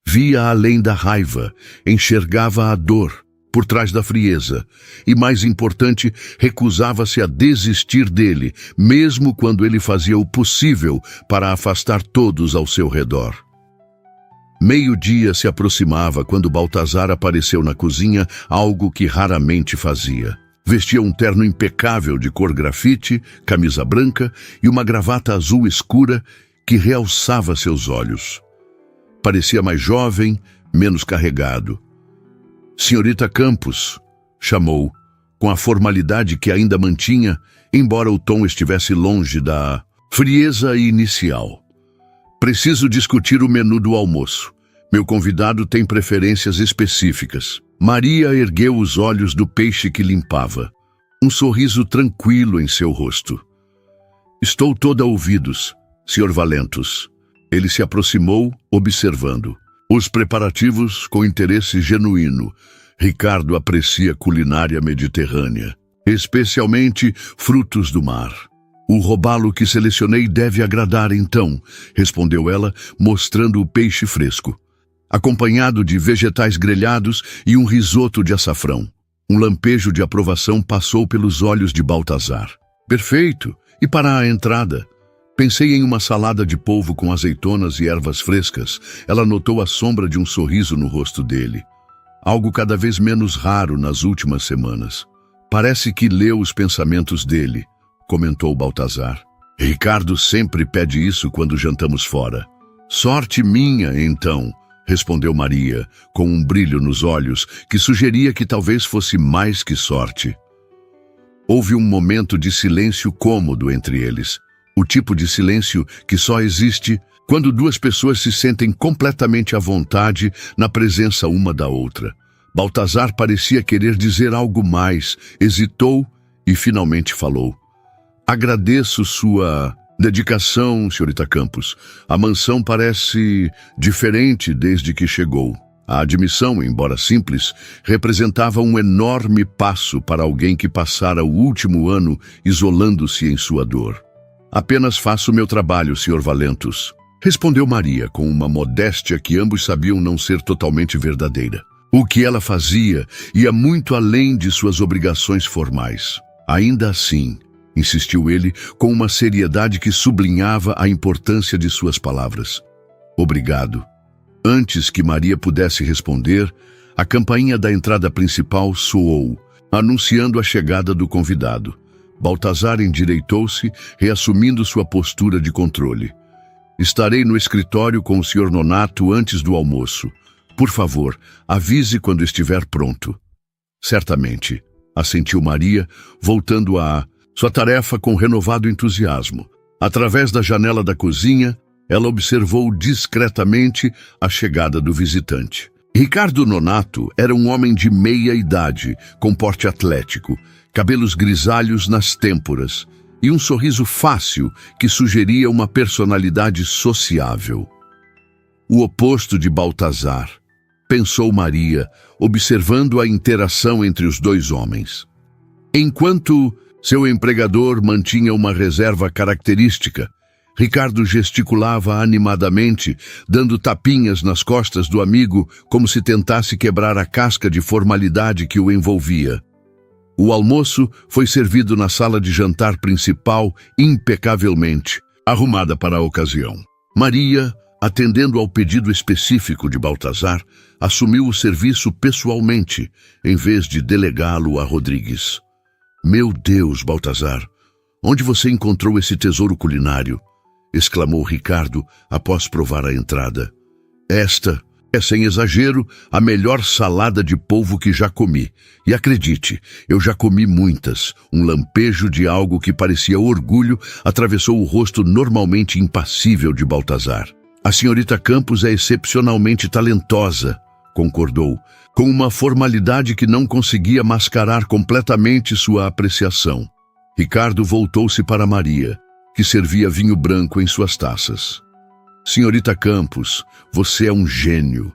Via além da raiva, enxergava a dor por trás da frieza e, mais importante, recusava-se a desistir dele, mesmo quando ele fazia o possível para afastar todos ao seu redor. Meio-dia se aproximava quando Baltazar apareceu na cozinha, algo que raramente fazia. Vestia um terno impecável de cor grafite, camisa branca e uma gravata azul escura que realçava seus olhos. Parecia mais jovem, menos carregado. Senhorita Campos, chamou, com a formalidade que ainda mantinha, embora o tom estivesse longe da frieza inicial. Preciso discutir o menu do almoço. Meu convidado tem preferências específicas. Maria ergueu os olhos do peixe que limpava. Um sorriso tranquilo em seu rosto. Estou toda ouvidos, Sr. Valentus. Ele se aproximou, observando. Os preparativos com interesse genuíno. Ricardo aprecia culinária mediterrânea, especialmente frutos do mar. O robalo que selecionei deve agradar então, respondeu ela, mostrando o peixe fresco, acompanhado de vegetais grelhados e um risoto de açafrão. Um lampejo de aprovação passou pelos olhos de Baltazar. Perfeito! E para a entrada? Pensei em uma salada de polvo com azeitonas e ervas frescas. Ela notou a sombra de um sorriso no rosto dele. Algo cada vez menos raro nas últimas semanas. Parece que leu os pensamentos dele, comentou Baltazar. Ricardo sempre pede isso quando jantamos fora. Sorte minha, então, respondeu Maria, com um brilho nos olhos que sugeria que talvez fosse mais que sorte. Houve um momento de silêncio cômodo entre eles. O tipo de silêncio que só existe quando duas pessoas se sentem completamente à vontade na presença uma da outra. Baltazar parecia querer dizer algo mais, hesitou e finalmente falou. Agradeço sua dedicação, senhorita Campos. A mansão parece diferente desde que chegou. A admissão, embora simples, representava um enorme passo para alguém que passara o último ano isolando-se em sua dor. Apenas faço meu trabalho, Sr. Valentus, respondeu Maria com uma modéstia que ambos sabiam não ser totalmente verdadeira. O que ela fazia ia muito além de suas obrigações formais. Ainda assim, insistiu ele com uma seriedade que sublinhava a importância de suas palavras. Obrigado. Antes que Maria pudesse responder, a campainha da entrada principal soou, anunciando a chegada do convidado. Baltazar endireitou-se, reassumindo sua postura de controle. Estarei no escritório com o Sr. Nonato antes do almoço. Por favor, avise quando estiver pronto. Certamente, assentiu Maria, voltando a sua tarefa com renovado entusiasmo. Através da janela da cozinha, ela observou discretamente a chegada do visitante. Ricardo Nonato era um homem de meia idade, com porte atlético, cabelos grisalhos nas têmporas e um sorriso fácil que sugeria uma personalidade sociável. O oposto de Baltazar, pensou Maria, observando a interação entre os dois homens. Enquanto seu empregador mantinha uma reserva característica, Ricardo gesticulava animadamente, dando tapinhas nas costas do amigo como se tentasse quebrar a casca de formalidade que o envolvia. O almoço foi servido na sala de jantar principal impecavelmente, arrumada para a ocasião. Maria, atendendo ao pedido específico de Baltazar, assumiu o serviço pessoalmente, em vez de delegá-lo a Rodrigues. Meu Deus, Baltazar, onde você encontrou esse tesouro culinário? Exclamou Ricardo após provar a entrada. Esta é, sem exagero, a melhor salada de polvo que já comi. E acredite, eu já comi muitas. Um lampejo de algo que parecia orgulho atravessou o rosto normalmente impassível de Baltazar. A senhorita Campos é excepcionalmente talentosa, concordou, com uma formalidade que não conseguia mascarar completamente sua apreciação. Ricardo voltou-se para Maria, que servia vinho branco em suas taças. Senhorita Campos, você é um gênio.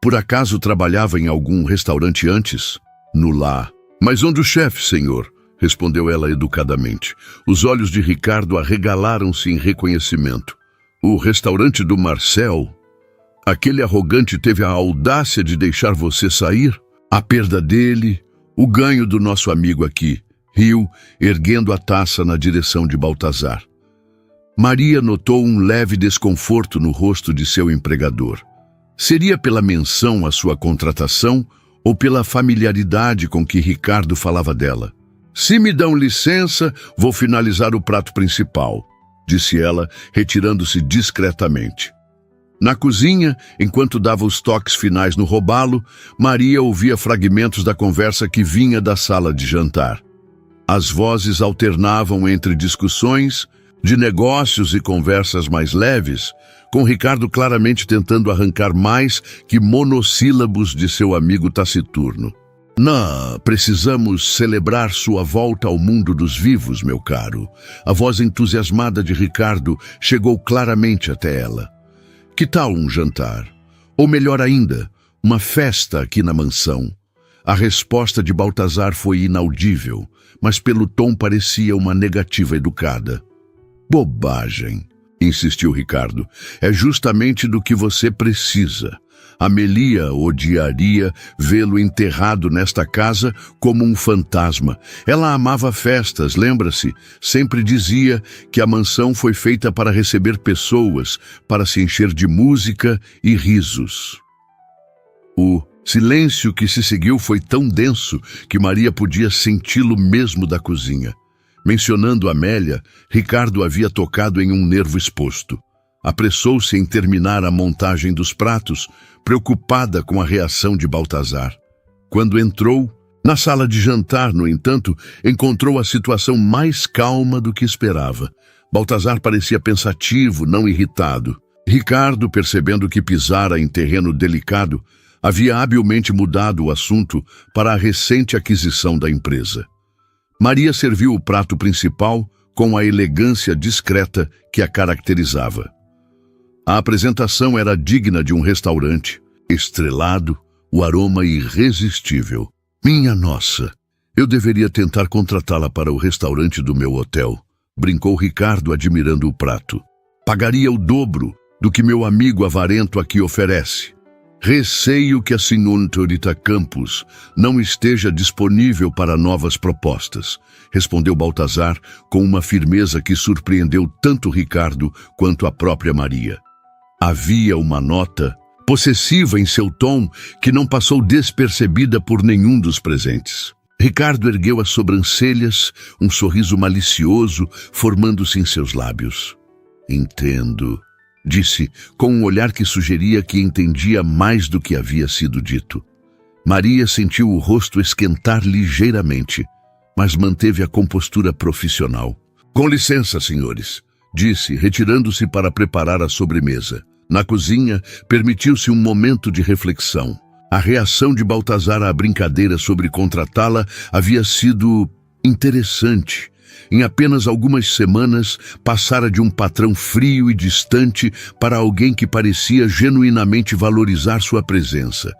Por acaso trabalhava em algum restaurante antes? No lar. Mas onde o chefe, senhor? Respondeu ela educadamente. Os olhos de Ricardo arregalaram-se em reconhecimento. O restaurante do Marcel? Aquele arrogante teve a audácia de deixar você sair? A perda dele, o ganho do nosso amigo aqui, riu, erguendo a taça na direção de Baltazar. Maria notou um leve desconforto no rosto de seu empregador. Seria pela menção à sua contratação ou pela familiaridade com que Ricardo falava dela? Se me dão licença, vou finalizar o prato principal, disse ela, retirando-se discretamente. Na cozinha, enquanto dava os toques finais no robalo, Maria ouvia fragmentos da conversa que vinha da sala de jantar. As vozes alternavam entre discussões de negócios e conversas mais leves, com Ricardo claramente tentando arrancar mais que monossílabos de seu amigo taciturno. Precisamos celebrar sua volta ao mundo dos vivos, meu caro. A voz entusiasmada de Ricardo chegou claramente até ela. Que tal um jantar? Ou melhor ainda, uma festa aqui na mansão? A resposta de Baltazar foi inaudível, mas pelo tom parecia uma negativa educada. Bobagem, insistiu Ricardo. É justamente do que você precisa. Amelia odiaria vê-lo enterrado nesta casa como um fantasma. Ela amava festas, lembra-se? Sempre dizia que a mansão foi feita para receber pessoas, para se encher de música e risos. O silêncio que se seguiu foi tão denso que Maria podia senti-lo mesmo da cozinha. Mencionando Amélia, Ricardo havia tocado em um nervo exposto. Apressou-se em terminar a montagem dos pratos, preocupada com a reação de Baltazar. Quando entrou, Na sala de jantar, no entanto, encontrou a situação mais calma do que esperava. Baltazar parecia pensativo, não irritado. Ricardo, percebendo que pisara em terreno delicado, havia habilmente mudado o assunto para a recente aquisição da empresa. Maria serviu o prato principal com a elegância discreta que a caracterizava. A apresentação era digna de um restaurante, estrelado, o aroma irresistível. Minha nossa, eu deveria tentar contratá-la para o restaurante do meu hotel, brincou Ricardo admirando o prato. Pagaria o dobro do que meu amigo avarento aqui oferece. Receio que a senhorita Campos não esteja disponível para novas propostas, respondeu Baltazar com uma firmeza que surpreendeu tanto Ricardo quanto a própria Maria. Havia uma nota possessiva em seu tom que não passou despercebida por nenhum dos presentes. Ricardo ergueu as sobrancelhas, um sorriso malicioso formando-se em seus lábios. Entendo, disse, com um olhar que sugeria que entendia mais do que havia sido dito. Maria sentiu o rosto esquentar ligeiramente, mas manteve a compostura profissional. Com licença, senhores, disse, retirando-se para preparar a sobremesa. Na cozinha, permitiu-se um momento de reflexão. A reação de Baltazar à brincadeira sobre contratá-la havia sido interessante. Em apenas algumas semanas, passara de um patrão frio e distante para alguém que parecia genuinamente valorizar sua presença.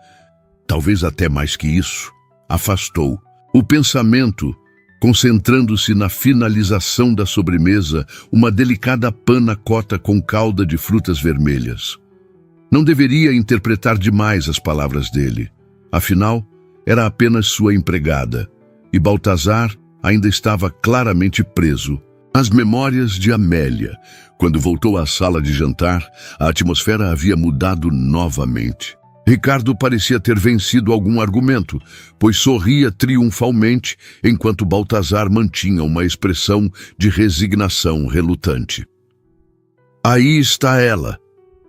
Talvez até mais que isso, afastou. O pensamento, concentrando-se na finalização da sobremesa, uma delicada panna cotta com calda de frutas vermelhas. Não deveria interpretar demais as palavras dele. Afinal, era apenas sua empregada, e Baltazar ainda estava claramente preso às memórias de Amélia. Quando voltou à sala de jantar, a atmosfera havia mudado novamente. Ricardo parecia ter vencido algum argumento, pois sorria triunfalmente, enquanto Baltazar mantinha uma expressão de resignação relutante. Aí está ela,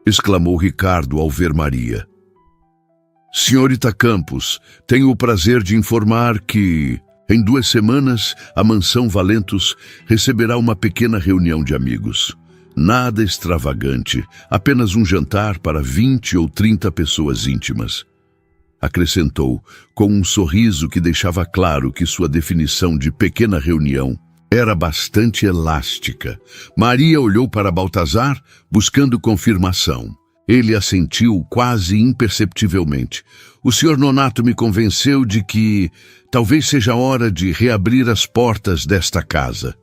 exclamou Ricardo ao ver Maria. Senhorita Campos, tenho o prazer de informar que, em 2 semanas, a mansão Valentos receberá uma pequena reunião de amigos. Nada extravagante, apenas um jantar para 20 ou 30 pessoas íntimas. Acrescentou, com um sorriso que deixava claro que sua definição de pequena reunião era bastante elástica. Maria olhou para Baltazar, buscando confirmação. Ele assentiu quase imperceptivelmente. O Sr. Nonato me convenceu de que talvez seja hora de reabrir as portas desta casa,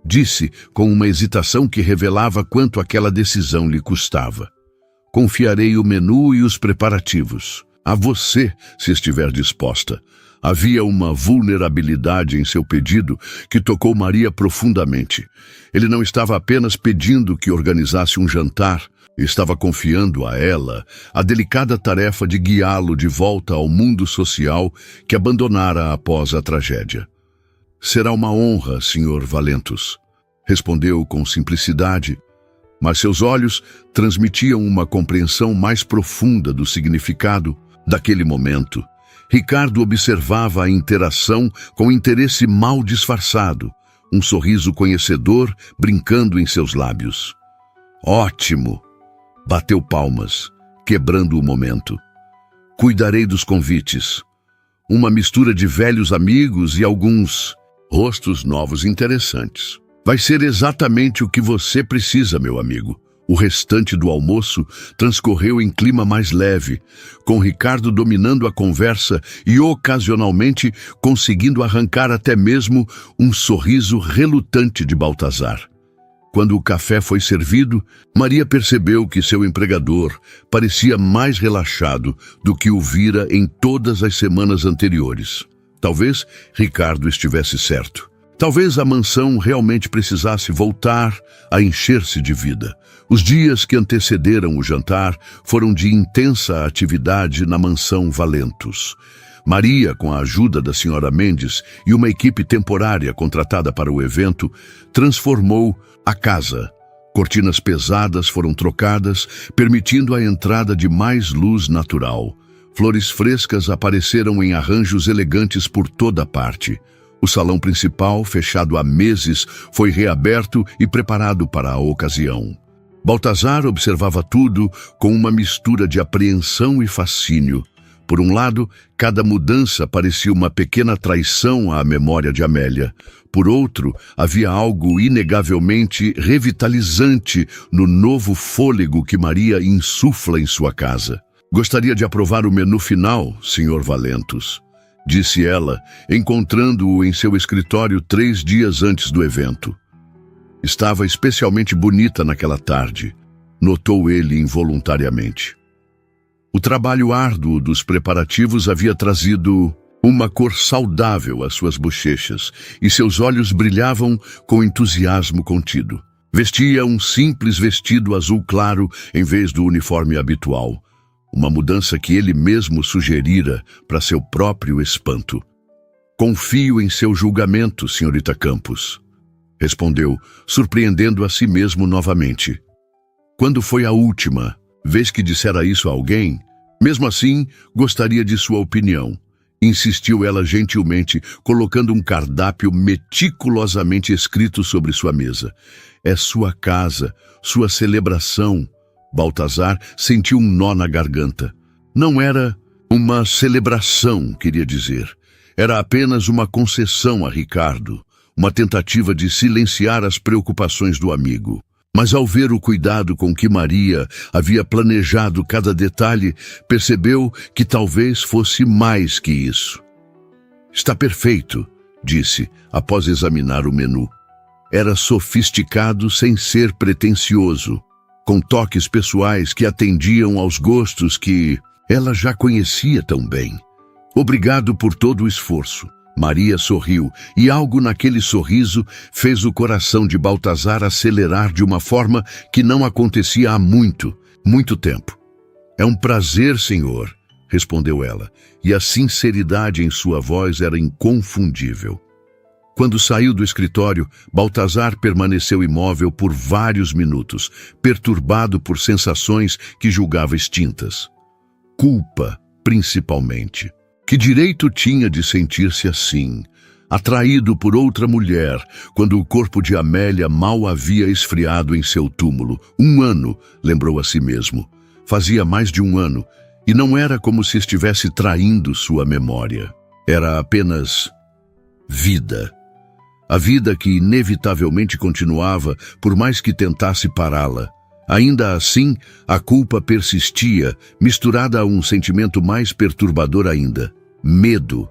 disse com uma hesitação que revelava quanto aquela decisão lhe custava. Confiarei o menu e os preparativos. A você, se estiver disposta. Havia uma vulnerabilidade em seu pedido que tocou Maria profundamente. Ele não estava apenas pedindo que organizasse um jantar, estava confiando a ela a delicada tarefa de guiá-lo de volta ao mundo social que abandonara após a tragédia. Será uma honra, Sr. Valentos, respondeu com simplicidade, mas seus olhos transmitiam uma compreensão mais profunda do significado daquele momento. Ricardo observava a interação com interesse mal disfarçado, um sorriso conhecedor brincando em seus lábios. Ótimo! Bateu palmas, quebrando o momento. Cuidarei dos convites. Uma mistura de velhos amigos e alguns rostos novos interessantes. Vai ser exatamente o que você precisa, meu amigo. O restante do almoço transcorreu em clima mais leve, com Ricardo dominando a conversa e ocasionalmente conseguindo arrancar até mesmo um sorriso relutante de Baltazar. Quando o café foi servido, Maria percebeu que seu empregador parecia mais relaxado do que o vira em todas as semanas anteriores. Talvez Ricardo estivesse certo. Talvez a mansão realmente precisasse voltar a encher-se de vida. Os dias que antecederam o jantar foram de intensa atividade na mansão Valentos. Maria, com a ajuda da senhora Mendes e uma equipe temporária contratada para o evento, transformou a casa. Cortinas pesadas foram trocadas, permitindo a entrada de mais luz natural. Flores frescas apareceram em arranjos elegantes por toda parte. O salão principal, fechado há meses, foi reaberto e preparado para a ocasião. Baltazar observava tudo com uma mistura de apreensão e fascínio. Por um lado, cada mudança parecia uma pequena traição à memória de Amélia. Por outro, havia algo inegavelmente revitalizante no novo fôlego que Maria insufla em sua casa. "Gostaria de aprovar o menu final, Sr. Valentus", disse ela, encontrando-o em seu escritório 3 dias antes do evento. Estava especialmente bonita naquela tarde, notou ele involuntariamente. O trabalho árduo dos preparativos havia trazido uma cor saudável às suas bochechas e seus olhos brilhavam com entusiasmo contido. Vestia um simples vestido azul claro em vez do uniforme habitual, uma mudança que ele mesmo sugerira para seu próprio espanto. "Confio em seu julgamento, senhorita Campos", respondeu, surpreendendo a si mesmo novamente. "Quando foi a última vez que dissera isso a alguém? Mesmo assim, gostaria de sua opinião", insistiu ela gentilmente, colocando um cardápio meticulosamente escrito sobre sua mesa. "É sua casa, sua celebração." Baltazar sentiu um nó na garganta. Não era uma celebração, queria dizer. Era apenas uma concessão a Ricardo, uma tentativa de silenciar as preocupações do amigo. Mas ao ver o cuidado com que Maria havia planejado cada detalhe, percebeu que talvez fosse mais que isso. "Está perfeito", disse, após examinar o menu. Era sofisticado sem ser pretensioso, com toques pessoais que atendiam aos gostos que ela já conhecia tão bem. "Obrigado por todo o esforço." Maria sorriu, e algo naquele sorriso fez o coração de Baltazar acelerar de uma forma que não acontecia há muito tempo. "É um prazer, senhor", respondeu ela, e a sinceridade em sua voz era inconfundível. Quando saiu do escritório, Baltazar permaneceu imóvel por vários minutos, perturbado por sensações que julgava extintas. Culpa, principalmente. Que direito tinha de sentir-se assim, atraído por outra mulher, quando o corpo de Amélia mal havia esfriado em seu túmulo? 1 ano, lembrou a si mesmo. Fazia mais de 1 ano, e não era como se estivesse traindo sua memória. Era apenas vida. A vida que inevitavelmente continuava, por mais que tentasse pará-la. Ainda assim, a culpa persistia, misturada a um sentimento mais perturbador ainda: medo.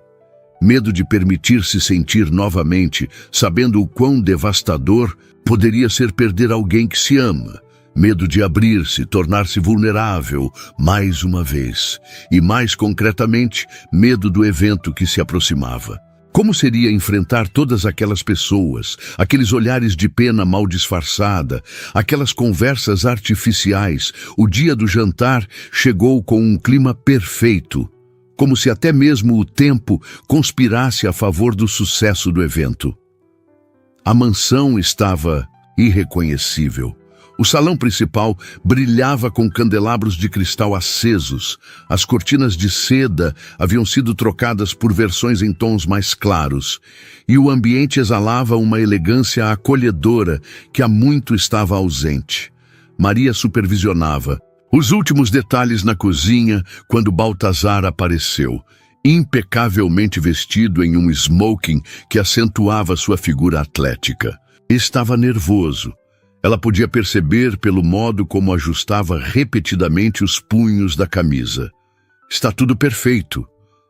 Medo de permitir-se sentir novamente, sabendo o quão devastador poderia ser perder alguém que se ama. Medo de abrir-se, tornar-se vulnerável, mais uma vez. E mais concretamente, medo do evento que se aproximava. Como seria enfrentar todas aquelas pessoas, aqueles olhares de pena mal disfarçada, aquelas conversas artificiais? O dia do jantar chegou com um clima perfeito, como se até mesmo o tempo conspirasse a favor do sucesso do evento. A mansão estava irreconhecível. O salão principal brilhava com candelabros de cristal acesos. As cortinas de seda haviam sido trocadas por versões em tons mais claros, e o ambiente exalava uma elegância acolhedora que há muito estava ausente. Maria supervisionava os últimos detalhes na cozinha quando Baltazar apareceu, impecavelmente vestido em um smoking que acentuava sua figura atlética. Estava nervoso. Ela podia perceber pelo modo como ajustava repetidamente os punhos da camisa. "Está tudo perfeito",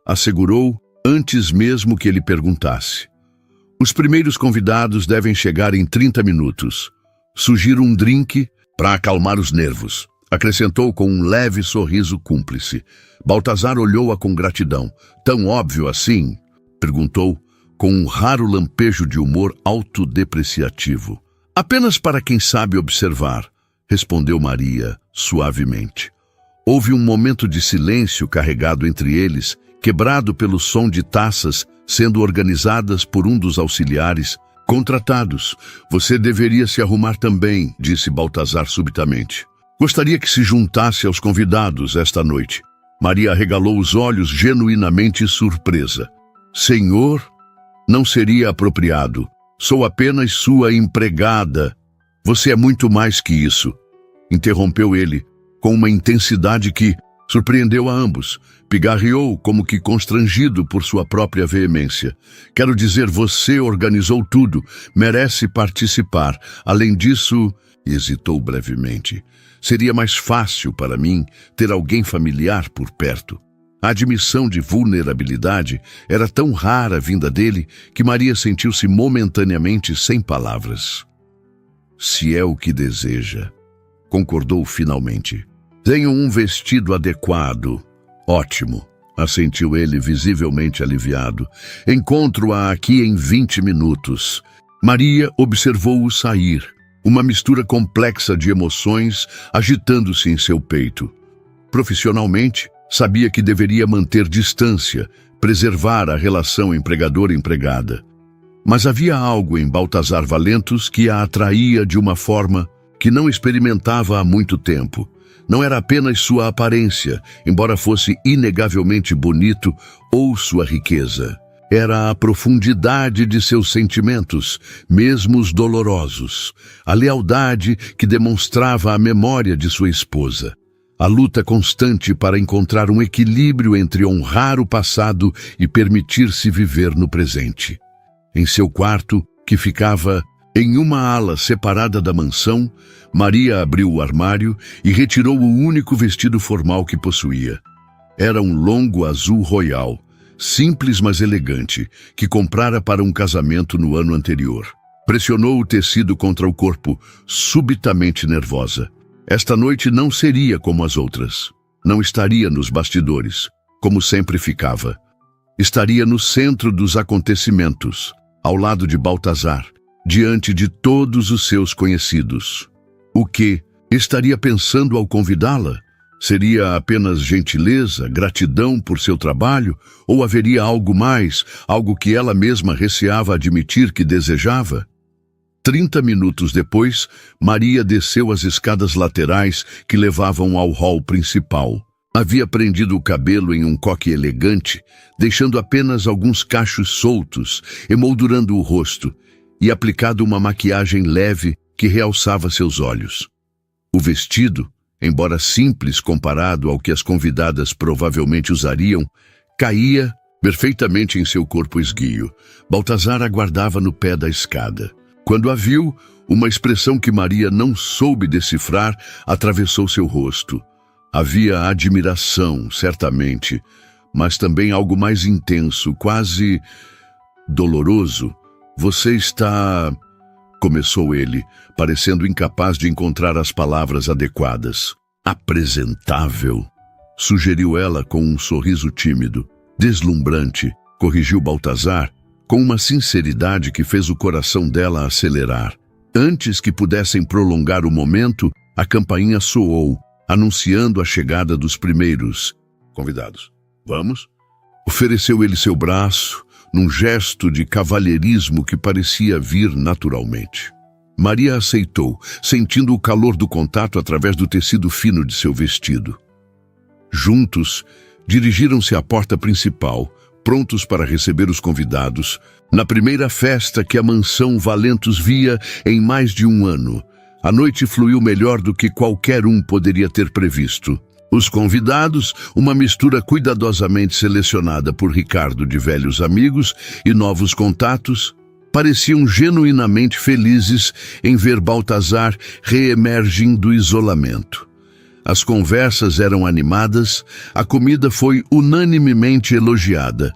assegurou antes mesmo que ele perguntasse. "Os primeiros convidados devem chegar em 30 minutos. Sugiro um drink para acalmar os nervos", acrescentou com um leve sorriso cúmplice. Baltazar olhou-a com gratidão. "Tão óbvio assim?", perguntou, com um raro lampejo de humor autodepreciativo. "Apenas para quem sabe observar", respondeu Maria suavemente. Houve um momento de silêncio carregado entre eles, quebrado pelo som de taças sendo organizadas por um dos auxiliares contratados. "Você deveria se arrumar também", disse Baltazar subitamente. "Gostaria que se juntasse aos convidados esta noite." Maria arregalou os olhos, genuinamente surpresa. Senhor, não seria apropriado. Sou apenas sua empregada. Você é muito mais que isso. Interrompeu ele, com uma intensidade que surpreendeu a ambos. Pigarreou como que constrangido por sua própria veemência. Quero dizer, você organizou tudo, merece participar. Além disso, hesitou brevemente. Seria mais fácil para mim ter alguém familiar por perto. A admissão de vulnerabilidade era tão rara vinda dele que Maria sentiu-se momentaneamente sem palavras. Se é o que deseja, concordou finalmente. Tenho um vestido adequado. Ótimo, assentiu ele, visivelmente aliviado. Encontro-a aqui em 20 minutos. Maria observou-o sair, uma mistura complexa de emoções agitando-se em seu peito. Profissionalmente, sabia que deveria manter distância, preservar a relação empregador-empregada. Mas havia algo em Baltazar Valentos que a atraía de uma forma que não experimentava há muito tempo. Não era apenas sua aparência, embora fosse inegavelmente bonito, ou sua riqueza. Era a profundidade de seus sentimentos, mesmo os dolorosos. A lealdade que demonstrava a memória de sua esposa. A luta constante para encontrar um equilíbrio entre honrar o passado e permitir-se viver no presente. Em seu quarto, que ficava em uma ala separada da mansão, Maria abriu o armário e retirou o único vestido formal que possuía. Era um longo azul royal, simples mas elegante, que comprara para um casamento no ano anterior. Pressionou o tecido contra o corpo, subitamente nervosa. Esta noite não seria como as outras. Não estaria nos bastidores, como sempre ficava. Estaria no centro dos acontecimentos, ao lado de Baltazar, diante de todos os seus conhecidos. O que estaria pensando ao convidá-la? Seria apenas gentileza, gratidão por seu trabalho? Ou haveria algo mais, algo que ela mesma receava admitir que desejava? 30 minutos depois, Maria desceu as escadas laterais que levavam ao hall principal. Havia prendido o cabelo em um coque elegante, deixando apenas alguns cachos soltos, emoldurando o rosto, e aplicado uma maquiagem leve que realçava seus olhos. O vestido, embora simples comparado ao que as convidadas provavelmente usariam, caía perfeitamente em seu corpo esguio. Baltazar aguardava no pé da escada. Quando a viu, uma expressão que Maria não soube decifrar atravessou seu rosto. Havia admiração, certamente, mas também algo mais intenso, quase doloroso. Você está... começou ele, parecendo incapaz de encontrar as palavras adequadas. Apresentável, sugeriu ela com um sorriso tímido. Deslumbrante, corrigiu Baltazar, com uma sinceridade que fez o coração dela acelerar. Antes que pudessem prolongar o momento, a campainha soou, anunciando a chegada dos primeiros convidados. Vamos? Ofereceu ele seu braço, num gesto de cavalheirismo que parecia vir naturalmente. Maria aceitou, sentindo o calor do contato através do tecido fino de seu vestido. Juntos, dirigiram-se à porta principal, prontos para receber os convidados, na primeira festa que a mansão Valentos via em mais de um ano. A noite fluiu melhor do que qualquer um poderia ter previsto. Os convidados, uma mistura cuidadosamente selecionada por Ricardo de velhos amigos e novos contatos, pareciam genuinamente felizes em ver Baltazar reemergir do isolamento. As conversas eram animadas, a comida foi unanimemente elogiada,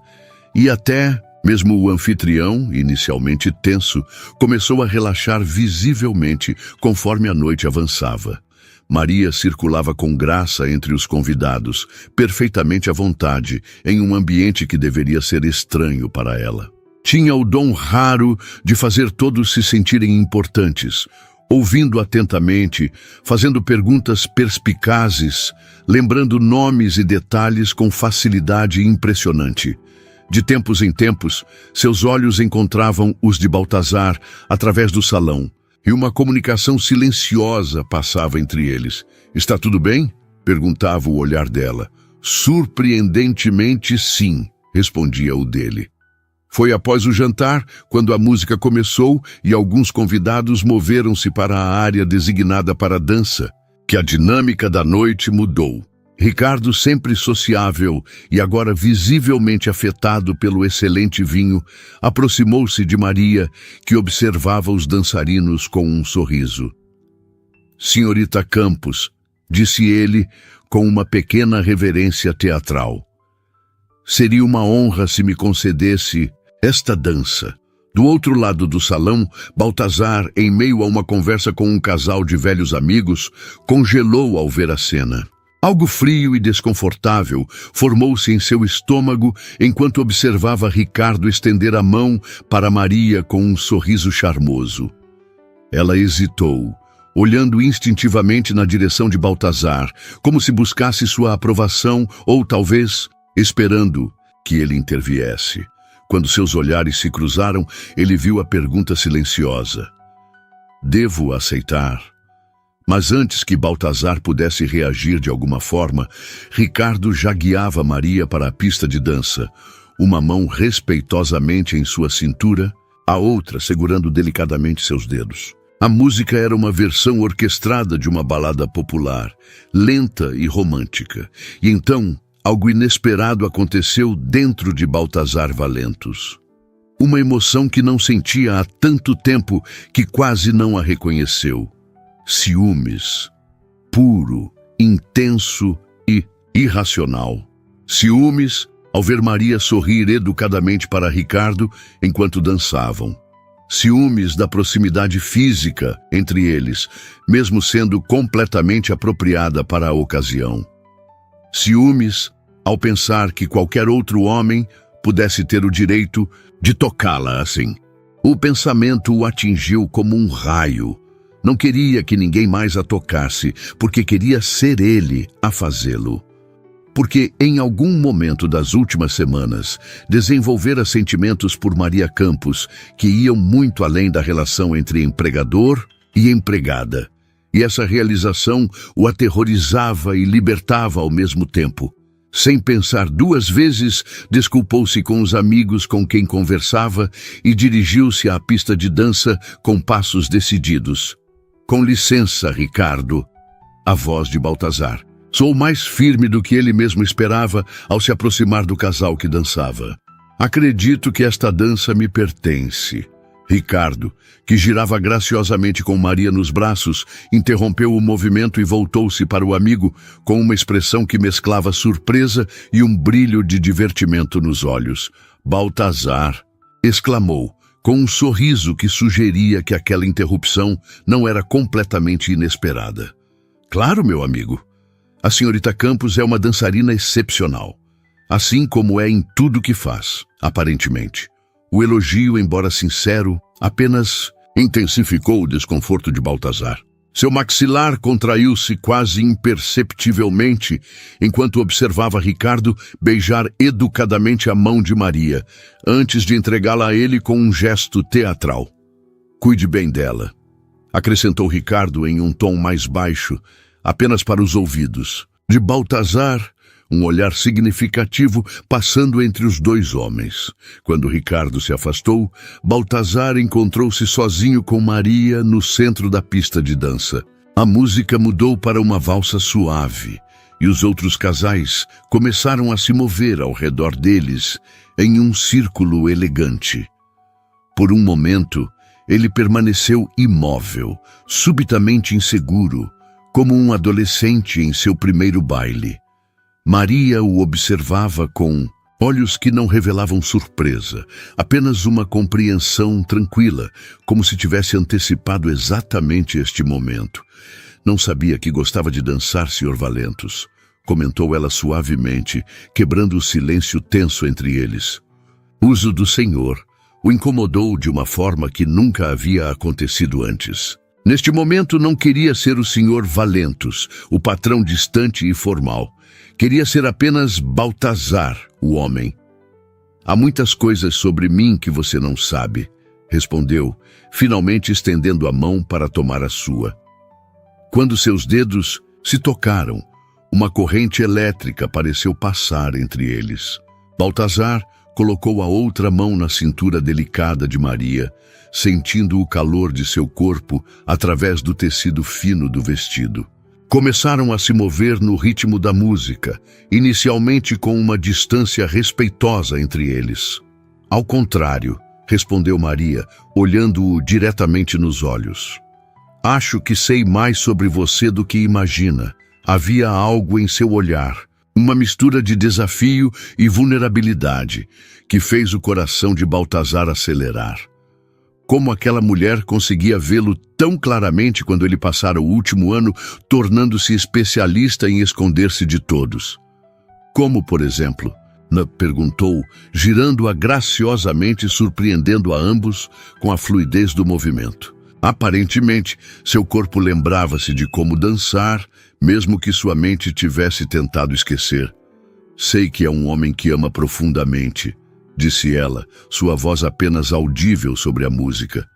e até mesmo o anfitrião, inicialmente tenso, começou a relaxar visivelmente conforme a noite avançava. Maria circulava com graça entre os convidados, perfeitamente à vontade, em um ambiente que deveria ser estranho para ela. Tinha o dom raro de fazer todos se sentirem importantes, ouvindo atentamente, fazendo perguntas perspicazes, lembrando nomes e detalhes com facilidade impressionante. De tempos em tempos, seus olhos encontravam os de Baltazar através do salão, e uma comunicação silenciosa passava entre eles. «Está tudo bem?» perguntava o olhar dela. Surpreendentemente, sim, respondia o dele. Foi após o jantar, quando a música começou e alguns convidados moveram-se para a área designada para a dança, que a dinâmica da noite mudou. Ricardo, sempre sociável e agora visivelmente afetado pelo excelente vinho, aproximou-se de Maria, que observava os dançarinos com um sorriso. "Senhorita Campos", disse ele com uma pequena reverência teatral. "Seria uma honra se me concedesse esta dança." Do outro lado do salão, Baltazar, em meio a uma conversa com um casal de velhos amigos, congelou ao ver a cena. Algo frio e desconfortável formou-se em seu estômago enquanto observava Ricardo estender a mão para Maria com um sorriso charmoso. Ela hesitou, olhando instintivamente na direção de Baltazar, como se buscasse sua aprovação ou, talvez, esperando que ele interviesse. Quando seus olhares se cruzaram, ele viu a pergunta silenciosa: "Devo aceitar?" Mas antes que Baltazar pudesse reagir de alguma forma, Ricardo já guiava Maria para a pista de dança, uma mão respeitosamente em sua cintura, a outra segurando delicadamente seus dedos. A música era uma versão orquestrada de uma balada popular, lenta e romântica. E então, algo inesperado aconteceu dentro de Baltazar Valentos. Uma emoção que não sentia há tanto tempo que quase não a reconheceu. Ciúmes, puro, intenso e irracional. Ciúmes ao ver Maria sorrir educadamente para Ricardo enquanto dançavam. Ciúmes da proximidade física entre eles, mesmo sendo completamente apropriada para a ocasião. Ciúmes ao pensar que qualquer outro homem pudesse ter o direito de tocá-la assim. O pensamento o atingiu como um raio. Não queria que ninguém mais a tocasse, porque queria ser ele a fazê-lo. Porque, em algum momento das últimas semanas, desenvolvera sentimentos por Maria Campos que iam muito além da relação entre empregador e empregada. E essa realização o aterrorizava e libertava ao mesmo tempo. Sem pensar duas vezes, desculpou-se com os amigos com quem conversava e dirigiu-se à pista de dança com passos decididos. "Com licença, Ricardo", a voz de Baltazar. Soou mais firme do que ele mesmo esperava ao se aproximar do casal que dançava. "Acredito que esta dança me pertence." Ricardo, que girava graciosamente com Maria nos braços, interrompeu o movimento e voltou-se para o amigo com uma expressão que mesclava surpresa e um brilho de divertimento nos olhos. "Baltazar", exclamou, com um sorriso que sugeria que aquela interrupção não era completamente inesperada. "Claro, meu amigo. A senhorita Campos é uma dançarina excepcional, assim como é em tudo que faz, aparentemente." O elogio, embora sincero, apenas intensificou o desconforto de Baltazar. Seu maxilar contraiu-se quase imperceptivelmente enquanto observava Ricardo beijar educadamente a mão de Maria, antes de entregá-la a ele com um gesto teatral. "Cuide bem dela", acrescentou Ricardo em um tom mais baixo, apenas para os ouvidos. De Baltazar, um olhar significativo passando entre os dois homens. Quando Ricardo se afastou, Baltazar encontrou-se sozinho com Maria no centro da pista de dança. A música mudou para uma valsa suave, e os outros casais começaram a se mover ao redor deles em um círculo elegante. Por um momento, ele permaneceu imóvel, subitamente inseguro, como um adolescente em seu primeiro baile. Maria o observava com olhos que não revelavam surpresa, apenas uma compreensão tranquila, como se tivesse antecipado exatamente este momento. "Não sabia que gostava de dançar, Sr. Valentos", comentou ela suavemente, quebrando o silêncio tenso entre eles. O uso do senhor o incomodou de uma forma que nunca havia acontecido antes. Neste momento não queria ser o Sr. Valentos, o patrão distante e formal. Queria ser apenas Baltazar, o homem. "Há muitas coisas sobre mim que você não sabe", respondeu, finalmente estendendo a mão para tomar a sua. Quando seus dedos se tocaram, Uma corrente elétrica pareceu passar entre eles. Baltazar colocou a outra mão na cintura delicada de Maria, sentindo o calor de seu corpo através do tecido fino do vestido. Começaram a se mover no ritmo da música, inicialmente com uma distância respeitosa entre eles. Ao contrário, respondeu Maria, olhando-o diretamente nos olhos. Acho que sei mais sobre você do que imagina. Havia algo em seu olhar, uma mistura de desafio e vulnerabilidade, que fez o coração de Baltazar acelerar. Como aquela mulher conseguia vê-lo tão claramente quando ele passara o último ano tornando-se especialista em esconder-se de todos. Como, por exemplo? Perguntou, girando-a graciosamente e surpreendendo a ambos com a fluidez do movimento. Aparentemente, seu corpo lembrava-se de como dançar, mesmo que sua mente tivesse tentado esquecer. Sei que é um homem que ama profundamente, disse ela, sua voz apenas audível sobre a música.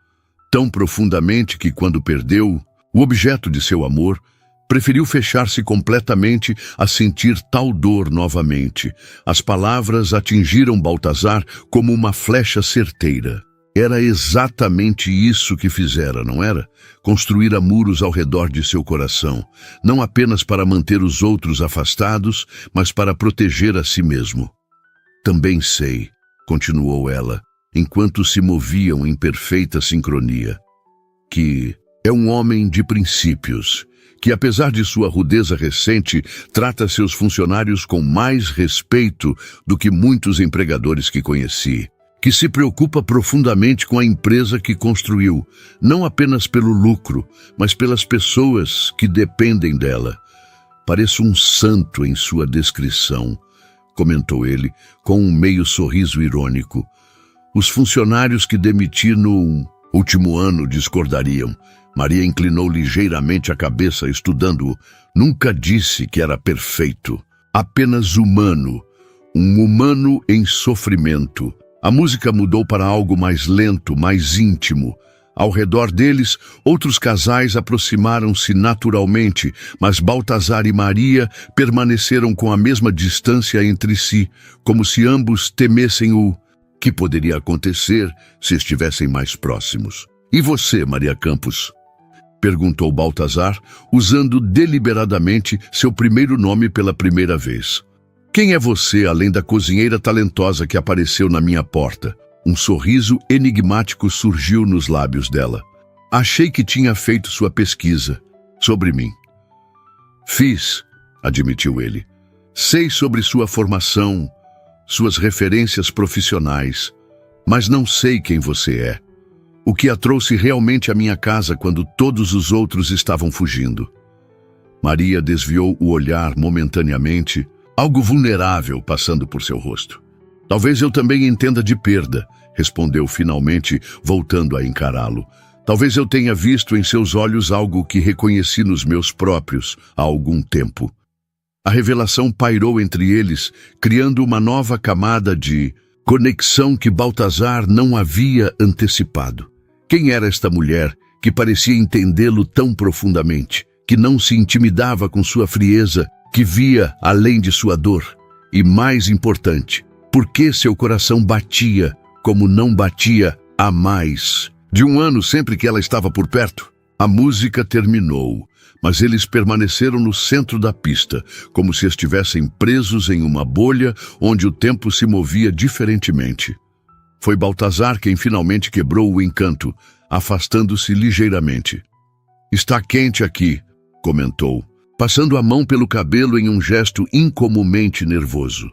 Tão profundamente que, quando perdeu o objeto de seu amor, preferiu fechar-se completamente a sentir tal dor novamente. As palavras atingiram Baltazar como uma flecha certeira. Era exatamente isso que fizera, não era? Construíra muros ao redor de seu coração, não apenas para manter os outros afastados, mas para proteger a si mesmo. Também sei, continuou ela, enquanto se moviam em perfeita sincronia, que é um homem de princípios, que apesar de sua rudeza recente, trata seus funcionários com mais respeito do que muitos empregadores que conheci, que se preocupa profundamente com a empresa que construiu, não apenas pelo lucro, mas pelas pessoas que dependem dela. Pareço um santo em sua descrição, comentou ele, com um meio sorriso irônico. Os funcionários que demiti no último ano discordariam. Maria inclinou ligeiramente a cabeça, estudando-o. Nunca disse que era perfeito, apenas humano, um humano em sofrimento. A música mudou para algo mais lento, mais íntimo. Ao redor deles, outros casais aproximaram-se naturalmente, mas Baltazar e Maria permaneceram com a mesma distância entre si, como se ambos temessem o que poderia acontecer se estivessem mais próximos. E você, Maria Campos? Perguntou Baltazar, usando deliberadamente seu primeiro nome pela primeira vez. Quem é você, além da cozinheira talentosa que apareceu na minha porta? Um sorriso enigmático surgiu nos lábios dela. Achei que tinha feito sua pesquisa sobre mim. Fiz, admitiu ele. Sei sobre sua formação, suas referências profissionais, mas não sei quem você é. O que a trouxe realmente à minha casa quando todos os outros estavam fugindo. Maria desviou o olhar momentaneamente, algo vulnerável passando por seu rosto. Talvez eu também entenda de perda, respondeu finalmente, voltando a encará-lo. Talvez eu tenha visto em seus olhos algo que reconheci nos meus próprios há algum tempo. A revelação pairou entre eles, criando uma nova camada de conexão que Baltazar não havia antecipado. Quem era esta mulher que parecia entendê-lo tão profundamente, que não se intimidava com sua frieza, que via além de sua dor? E mais importante, por que seu coração batia como não batia há mais de um ano sempre que ela estava por perto? A música terminou, mas eles permaneceram no centro da pista, como se estivessem presos em uma bolha onde o tempo se movia diferentemente. Foi Baltazar quem finalmente quebrou o encanto, afastando-se ligeiramente. Está quente aqui, comentou, passando a mão pelo cabelo em um gesto incomumente nervoso.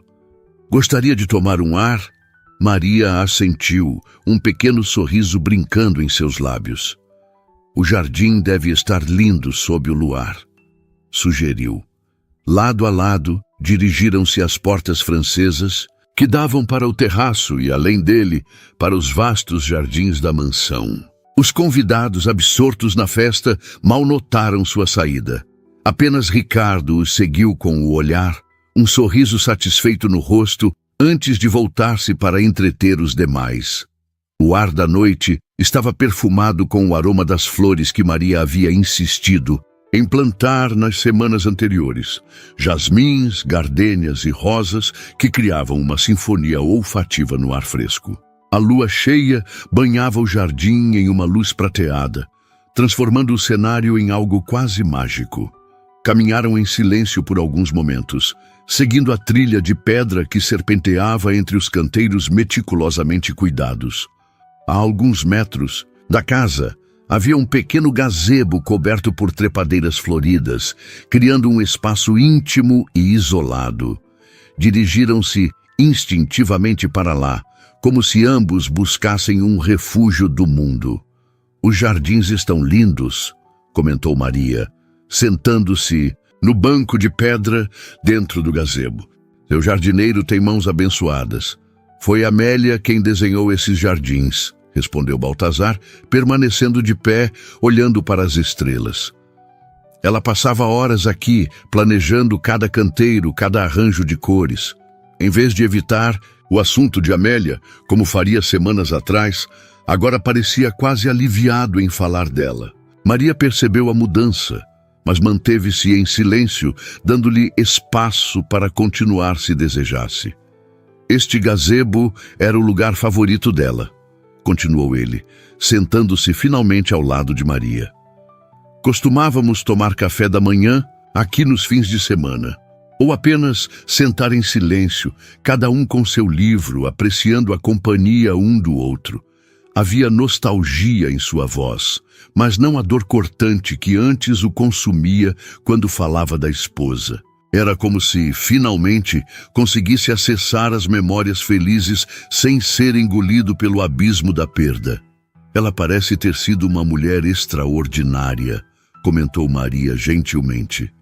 Gostaria de tomar um ar? Maria assentiu, um pequeno sorriso brincando em seus lábios. O jardim deve estar lindo sob o luar, sugeriu. Lado a lado, dirigiram-se às portas francesas, que davam para o terraço e, além dele, para os vastos jardins da mansão. Os convidados, absortos na festa, mal notaram sua saída. Apenas Ricardo os seguiu com o olhar, um sorriso satisfeito no rosto, antes de voltar-se para entreter os demais. O ar da noite estava perfumado com o aroma das flores que Maria havia insistido em plantar nas semanas anteriores jasmins, gardênias e rosas que criavam uma sinfonia olfativa no ar fresco. A lua cheia banhava o jardim em uma luz prateada, transformando o cenário em algo quase mágico. Caminharam em silêncio por alguns momentos, seguindo a trilha de pedra que serpenteava entre os canteiros meticulosamente cuidados. A alguns metros da casa, havia um pequeno gazebo coberto por trepadeiras floridas, criando um espaço íntimo e isolado. Dirigiram-se instintivamente para lá, como se ambos buscassem um refúgio do mundo. Os jardins estão lindos, comentou Maria, sentando-se no banco de pedra dentro do gazebo. Seu jardineiro tem mãos abençoadas. Foi Amélia quem desenhou esses jardins, respondeu Baltazar, permanecendo de pé, olhando para as estrelas. Ela passava horas aqui, planejando cada canteiro, cada arranjo de cores. Em vez de evitar o assunto de Amélia, como faria semanas atrás, agora parecia quase aliviado em falar dela. Maria percebeu a mudança, mas manteve-se em silêncio, dando-lhe espaço para continuar se desejasse. Este gazebo era o lugar favorito dela, continuou ele, sentando-se finalmente ao lado de Maria. Costumávamos tomar café da manhã aqui nos fins de semana, ou apenas sentar em silêncio, cada um com seu livro, apreciando a companhia um do outro. Havia nostalgia em sua voz, mas não a dor cortante que antes o consumia quando falava da esposa. Era como se, finalmente, conseguisse acessar as memórias felizes sem ser engolido pelo abismo da perda. Ela parece ter sido uma mulher extraordinária, comentou Maria gentilmente.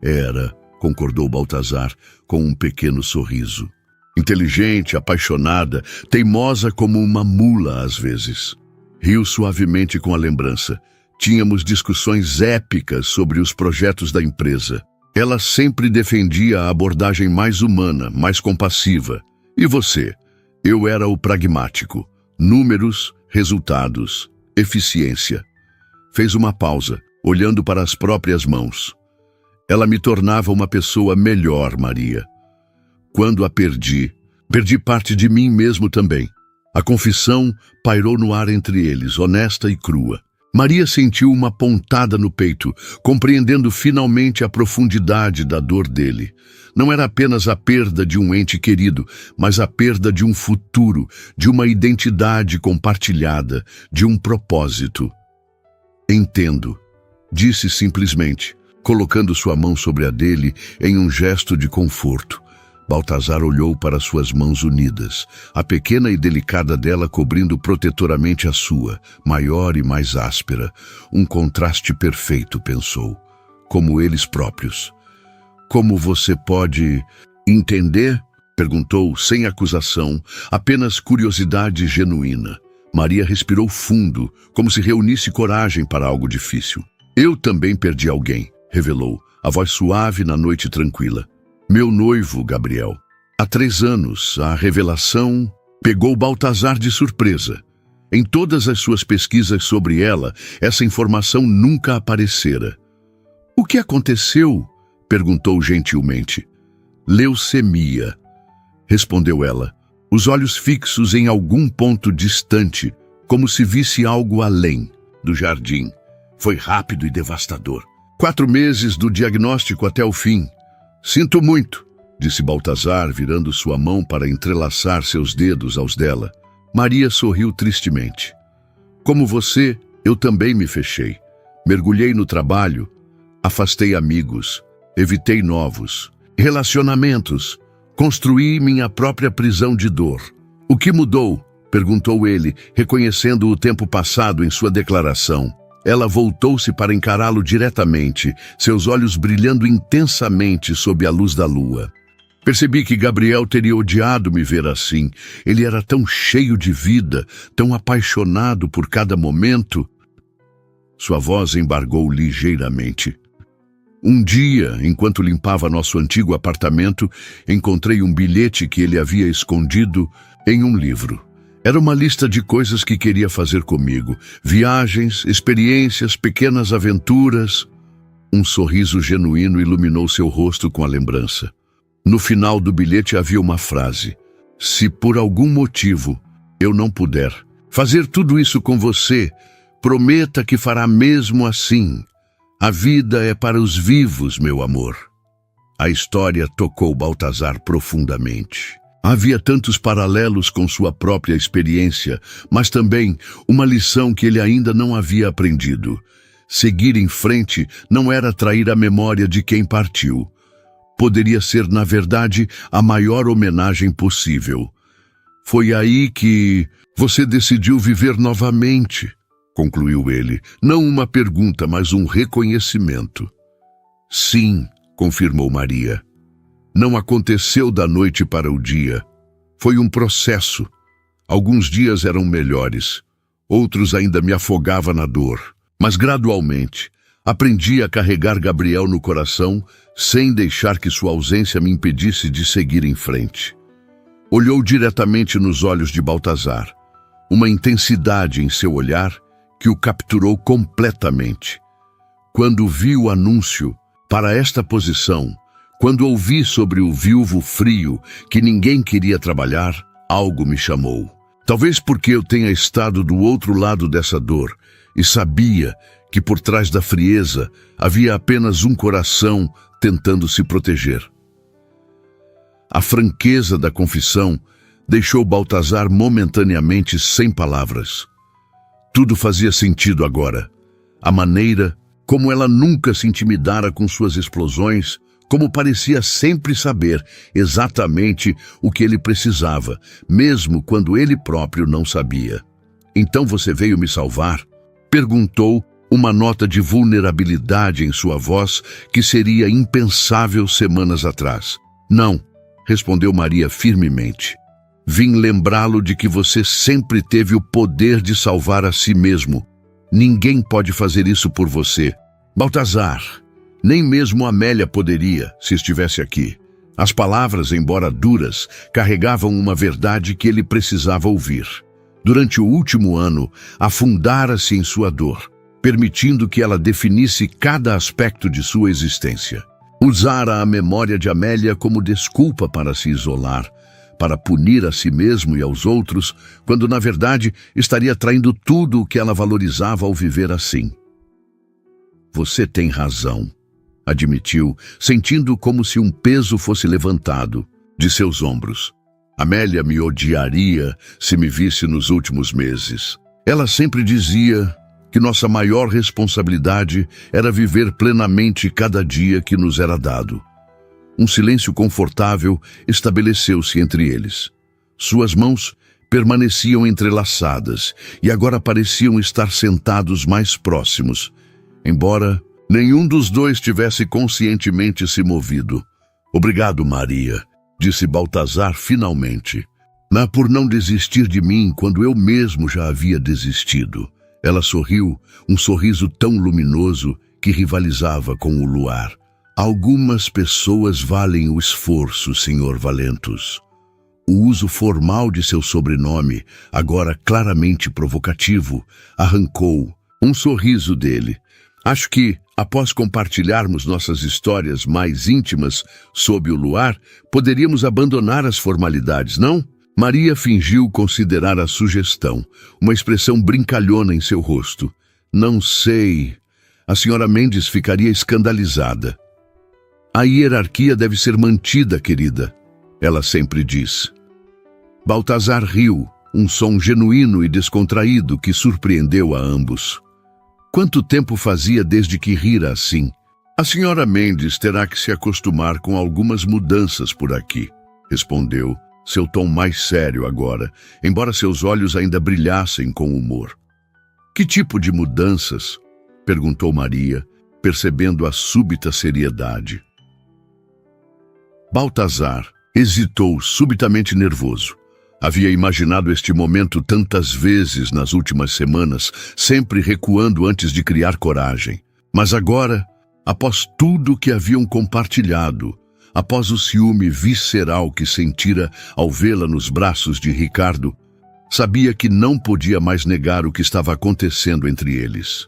Era, concordou Baltazar, com um pequeno sorriso. Inteligente, apaixonada, teimosa como uma mula às vezes. Riu suavemente com a lembrança. Tínhamos discussões épicas sobre os projetos da empresa. Ela sempre defendia a abordagem mais humana, mais compassiva. E você? Eu era o pragmático. Números, resultados, eficiência. Fez uma pausa, olhando para as próprias mãos. Ela me tornava uma pessoa melhor, Maria. Quando a perdi parte de mim mesmo também. A confissão pairou no ar entre eles, honesta e crua. Maria sentiu uma pontada no peito, compreendendo finalmente a profundidade da dor dele. Não era apenas a perda de um ente querido, mas a perda de um futuro, de uma identidade compartilhada, de um propósito. Entendo, disse simplesmente, colocando sua mão sobre a dele em um gesto de conforto. Baltazar olhou para suas mãos unidas, a pequena e delicada dela cobrindo protetoramente a sua, maior e mais áspera. Um contraste perfeito, pensou, como eles próprios. Como você pode entender? Perguntou, sem acusação, apenas curiosidade genuína. Maria respirou fundo, como se reunisse coragem para algo difícil. Eu também perdi alguém, revelou, a voz suave na noite tranquila. Meu noivo, Gabriel. Há 3 anos, a revelação pegou Baltazar de surpresa. Em todas as suas pesquisas sobre ela, essa informação nunca aparecera. O que aconteceu? Perguntou gentilmente. Leucemia, respondeu ela, os olhos fixos em algum ponto distante, como se visse algo além do jardim. Foi rápido e devastador. 4 meses do diagnóstico até o fim. Sinto muito, disse Baltazar, virando sua mão para entrelaçar seus dedos aos dela. Maria sorriu tristemente. Como você, eu também me fechei. Mergulhei no trabalho, afastei amigos, evitei novos relacionamentos, construí minha própria prisão de dor. O que mudou? Perguntou ele, reconhecendo o tempo passado em sua declaração. Ela voltou-se para encará-lo diretamente, seus olhos brilhando intensamente sob a luz da lua. Percebi que Gabriel teria odiado me ver assim. Ele era tão cheio de vida, tão apaixonado por cada momento. Sua voz embargou ligeiramente. Um dia, enquanto limpava nosso antigo apartamento, encontrei um bilhete que ele havia escondido em um livro. Era uma lista de coisas que queria fazer comigo. Viagens, experiências, pequenas aventuras. Um sorriso genuíno iluminou seu rosto com a lembrança. No final do bilhete havia uma frase: se por algum motivo eu não puder fazer tudo isso com você, prometa que fará mesmo assim. A vida é para os vivos, meu amor. A história tocou Baltazar profundamente. Havia tantos paralelos com sua própria experiência, mas também uma lição que ele ainda não havia aprendido. Seguir em frente não era trair a memória de quem partiu. Poderia ser, na verdade, a maior homenagem possível. Foi aí que você decidiu viver novamente, concluiu ele. Não uma pergunta, mas um reconhecimento. Sim, confirmou Maria. Não aconteceu da noite para o dia. Foi um processo. Alguns dias eram melhores. Outros ainda me afogavam na dor. Mas gradualmente, aprendi a carregar Gabriel no coração sem deixar que sua ausência me impedisse de seguir em frente. Olhou diretamente nos olhos de Baltazar. Uma intensidade em seu olhar que o capturou completamente. Quando vi o anúncio para esta posição, quando ouvi sobre o viúvo frio que ninguém queria trabalhar, algo me chamou. Talvez porque eu tenha estado do outro lado dessa dor e sabia que por trás da frieza havia apenas um coração tentando se proteger. A franqueza da confissão deixou Baltazar momentaneamente sem palavras. Tudo fazia sentido agora. A maneira como ela nunca se intimidara com suas explosões, como parecia sempre saber exatamente o que ele precisava, mesmo quando ele próprio não sabia. Então você veio me salvar? Perguntou, uma nota de vulnerabilidade em sua voz que seria impensável semanas atrás. Não, respondeu Maria firmemente. Vim lembrá-lo de que você sempre teve o poder de salvar a si mesmo. Ninguém pode fazer isso por você. Baltazar, nem mesmo Amélia poderia, se estivesse aqui. As palavras, embora duras, carregavam uma verdade que ele precisava ouvir. Durante o último ano, afundara-se em sua dor, permitindo que ela definisse cada aspecto de sua existência. Usara a memória de Amélia como desculpa para se isolar, para punir a si mesmo e aos outros, quando na verdade estaria traindo tudo o que ela valorizava ao viver assim. Você tem razão, admitiu, sentindo como se um peso fosse levantado de seus ombros. Amélia me odiaria se me visse nos últimos meses. Ela sempre dizia que nossa maior responsabilidade era viver plenamente cada dia que nos era dado. Um silêncio confortável estabeleceu-se entre eles. Suas mãos permaneciam entrelaçadas e agora pareciam estar sentados mais próximos, embora nenhum dos dois tivesse conscientemente se movido. Obrigado, Maria, disse Baltazar finalmente. Por não desistir de mim quando eu mesmo já havia desistido. Ela sorriu, um sorriso tão luminoso que rivalizava com o luar. Algumas pessoas valem o esforço, Sr. Valentus. O uso formal de seu sobrenome, agora claramente provocativo, arrancou um sorriso dele. Acho que, após compartilharmos nossas histórias mais íntimas sob o luar, poderíamos abandonar as formalidades, não? Maria fingiu considerar a sugestão, uma expressão brincalhona em seu rosto. Não sei. A senhora Mendes ficaria escandalizada. A hierarquia deve ser mantida, querida, ela sempre diz. Baltazar riu, um som genuíno e descontraído que surpreendeu a ambos. Quanto tempo fazia desde que rira assim? A senhora Mendes terá que se acostumar com algumas mudanças por aqui, respondeu, seu tom mais sério agora, embora seus olhos ainda brilhassem com humor. Que tipo de mudanças? Perguntou Maria, percebendo a súbita seriedade. Baltazar hesitou, subitamente nervoso. Havia imaginado este momento tantas vezes nas últimas semanas, sempre recuando antes de criar coragem. Mas agora, após tudo que haviam compartilhado, após o ciúme visceral que sentira ao vê-la nos braços de Ricardo, sabia que não podia mais negar o que estava acontecendo entre eles.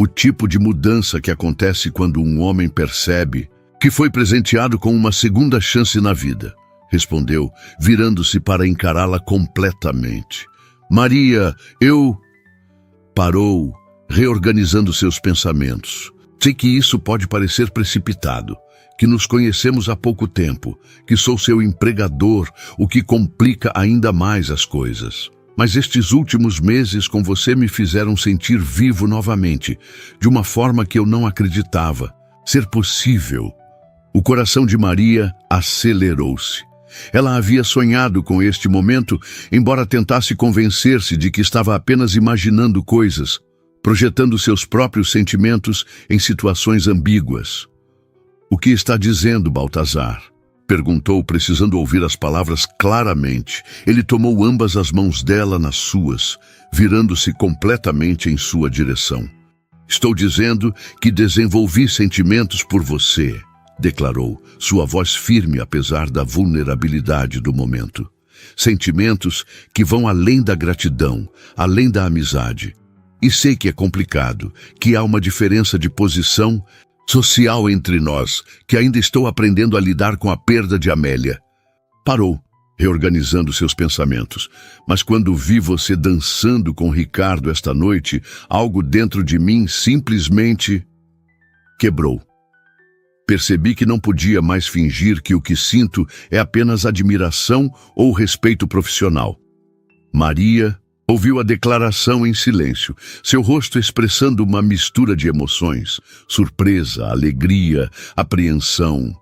O tipo de mudança que acontece quando um homem percebe que foi presenteado com uma segunda chance na vida, respondeu, virando-se para encará-la completamente. Maria, eu... Parou, reorganizando seus pensamentos. Sei que isso pode parecer precipitado, que nos conhecemos há pouco tempo, que sou seu empregador, o que complica ainda mais as coisas. Mas estes últimos meses com você me fizeram sentir vivo novamente, de uma forma que eu não acreditava ser possível. O coração de Maria acelerou-se. Ela havia sonhado com este momento, embora tentasse convencer-se de que estava apenas imaginando coisas, projetando seus próprios sentimentos em situações ambíguas. "O que está dizendo, Baltazar?" perguntou, precisando ouvir as palavras claramente. Ele tomou ambas as mãos dela nas suas, virando-se completamente em sua direção. "Estou dizendo que desenvolvi sentimentos por você", declarou, sua voz firme apesar da vulnerabilidade do momento. "Sentimentos que vão além da gratidão, além da amizade. E sei que é complicado, que há uma diferença de posição social entre nós, que ainda estou aprendendo a lidar com a perda de Amélia." Parou, reorganizando seus pensamentos. "Mas quando vi você dançando com Ricardo esta noite, algo dentro de mim simplesmente quebrou. Percebi que não podia mais fingir que o que sinto é apenas admiração ou respeito profissional." Maria ouviu a declaração em silêncio, seu rosto expressando uma mistura de emoções, surpresa, alegria, apreensão.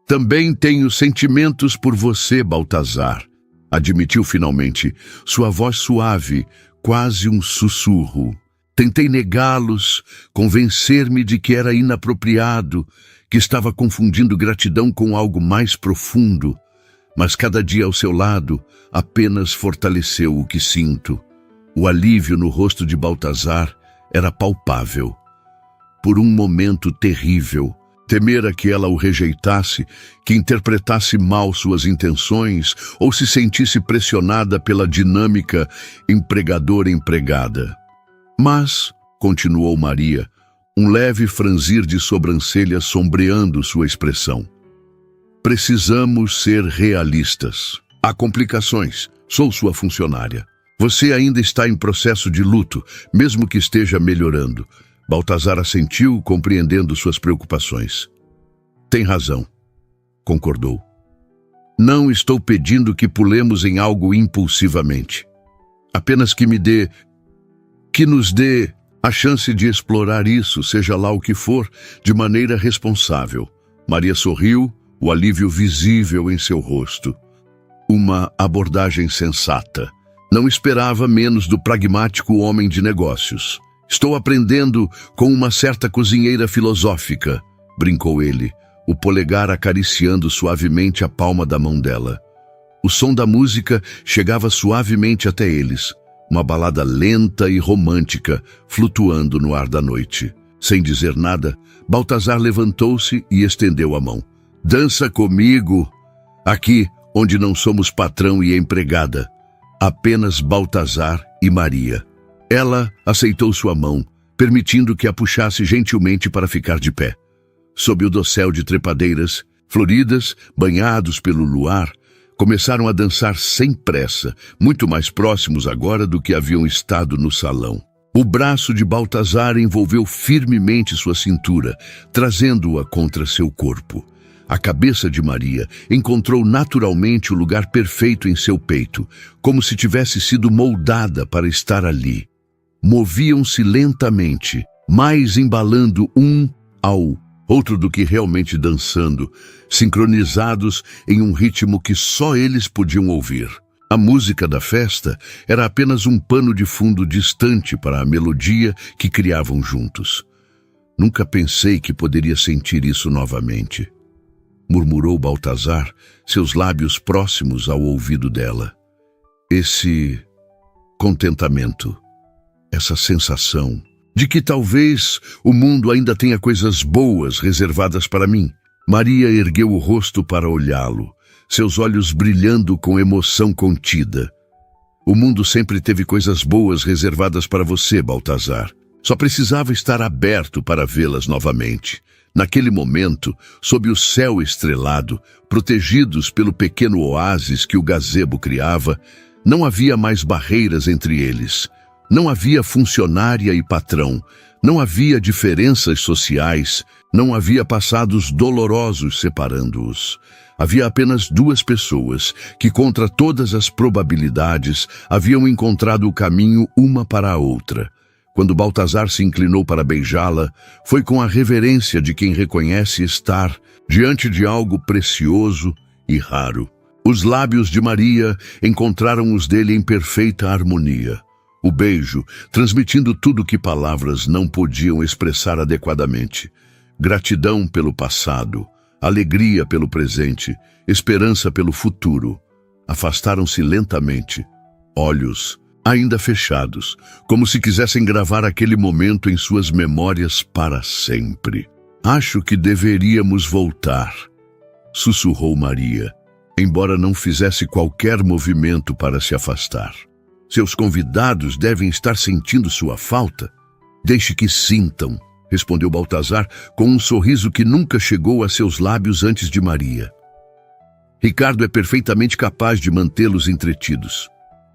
"Também tenho sentimentos por você, Baltazar", admitiu finalmente, sua voz suave, quase um sussurro. "Tentei negá-los, convencer-me de que era inapropriado, que estava confundindo gratidão com algo mais profundo, mas cada dia ao seu lado apenas fortaleceu o que sinto." O alívio no rosto de Baltazar era palpável. Por um momento terrível, temera que ela o rejeitasse, que interpretasse mal suas intenções ou se sentisse pressionada pela dinâmica empregador-empregada. "Mas", continuou Maria, um leve franzir de sobrancelhas sombreando sua expressão, "precisamos ser realistas. Há complicações. Sou sua funcionária. Você ainda está em processo de luto, mesmo que esteja melhorando." Baltazar assentiu, compreendendo suas preocupações. "Tem razão", concordou. "Não estou pedindo que pulemos em algo impulsivamente. Apenas que nos dê a chance de explorar isso, seja lá o que for, de maneira responsável." Maria sorriu, o alívio visível em seu rosto. Uma abordagem sensata. Não esperava menos do pragmático homem de negócios. "Estou aprendendo com uma certa cozinheira filosófica", brincou ele, o polegar acariciando suavemente a palma da mão dela. O som da música chegava suavemente até eles, uma balada lenta e romântica, flutuando no ar da noite. Sem dizer nada, Baltazar levantou-se e estendeu a mão. "Dança comigo, aqui onde não somos patrão e empregada. Apenas Baltazar e Maria." Ela aceitou sua mão, permitindo que a puxasse gentilmente para ficar de pé. Sob o dossel de trepadeiras, floridas, banhados pelo luar, começaram a dançar sem pressa, muito mais próximos agora do que haviam estado no salão. O braço de Baltazar envolveu firmemente sua cintura, trazendo-a contra seu corpo. A cabeça de Maria encontrou naturalmente o lugar perfeito em seu peito, como se tivesse sido moldada para estar ali. Moviam-se lentamente, mais embalando um ao outro do que realmente dançando, sincronizados em um ritmo que só eles podiam ouvir. A música da festa era apenas um pano de fundo distante para a melodia que criavam juntos. "Nunca pensei que poderia sentir isso novamente", murmurou Baltazar, seus lábios próximos ao ouvido dela. "Esse contentamento, essa sensação de que talvez o mundo ainda tenha coisas boas reservadas para mim." Maria ergueu o rosto para olhá-lo, seus olhos brilhando com emoção contida. "O mundo sempre teve coisas boas reservadas para você, Baltazar. Só precisava estar aberto para vê-las novamente. Naquele momento, sob o céu estrelado, protegidos pelo pequeno oásis que o gazebo criava, não havia mais barreiras entre eles. Não havia funcionária e patrão. Não havia diferenças sociais. Não havia passados dolorosos separando-os. Havia apenas duas pessoas que, contra todas as probabilidades, haviam encontrado o caminho uma para a outra. Quando Baltazar se inclinou para beijá-la, foi com a reverência de quem reconhece estar diante de algo precioso e raro. Os lábios de Maria encontraram os dele em perfeita harmonia. O beijo, transmitindo tudo que palavras não podiam expressar adequadamente. Gratidão pelo passado, alegria pelo presente, esperança pelo futuro. Afastaram-se lentamente, olhos ainda fechados, como se quisessem gravar aquele momento em suas memórias para sempre. Acho que deveríamos voltar, sussurrou Maria, embora não fizesse qualquer movimento para se afastar. Seus convidados devem estar sentindo sua falta. Deixe que sintam, respondeu Baltazar com um sorriso que nunca chegou a seus lábios antes de Maria. Ricardo é perfeitamente capaz de mantê-los entretidos.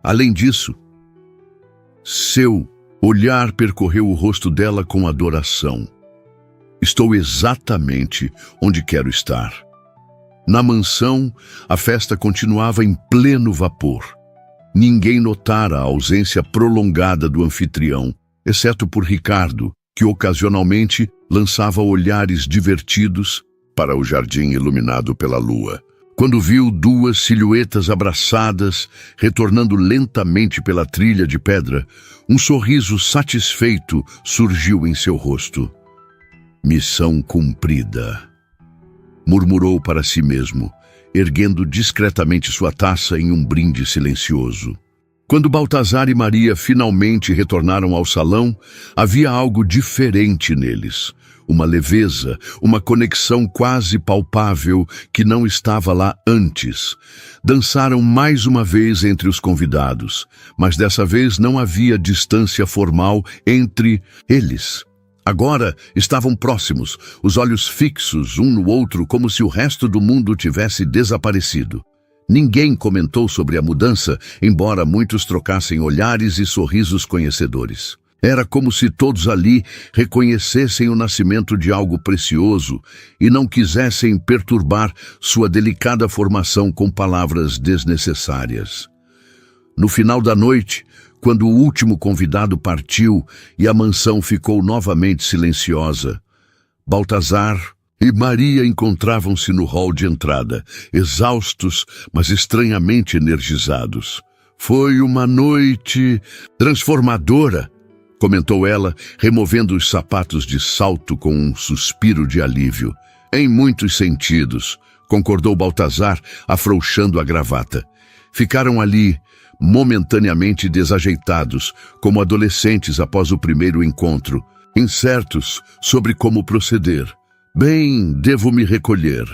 Além disso, seu olhar percorreu o rosto dela com adoração. Estou exatamente onde quero estar. Na mansão, a festa continuava em pleno vapor. Ninguém notara a ausência prolongada do anfitrião, exceto por Ricardo, que ocasionalmente lançava olhares divertidos para o jardim iluminado pela lua. Quando viu duas silhuetas abraçadas, retornando lentamente pela trilha de pedra, um sorriso satisfeito surgiu em seu rosto. Missão cumprida, murmurou para si mesmo, erguendo discretamente sua taça em um brinde silencioso. Quando Baltazar e Maria finalmente retornaram ao salão, havia algo diferente neles. Uma leveza, uma conexão quase palpável que não estava lá antes. Dançaram mais uma vez entre os convidados, mas dessa vez não havia distância formal entre eles. Agora estavam próximos, os olhos fixos um no outro como se o resto do mundo tivesse desaparecido. Ninguém comentou sobre a mudança, embora muitos trocassem olhares e sorrisos conhecedores. Era como se todos ali reconhecessem o nascimento de algo precioso e não quisessem perturbar sua delicada formação com palavras desnecessárias. No final da noite, quando o último convidado partiu e a mansão ficou novamente silenciosa, Baltazar e Maria encontravam-se no hall de entrada, exaustos, mas estranhamente energizados. Foi uma noite transformadora, comentou ela, removendo os sapatos de salto com um suspiro de alívio. Em muitos sentidos, concordou Baltazar, afrouxando a gravata. Ficaram ali, momentaneamente desajeitados, como adolescentes após o primeiro encontro, incertos sobre como proceder. Bem, devo me recolher,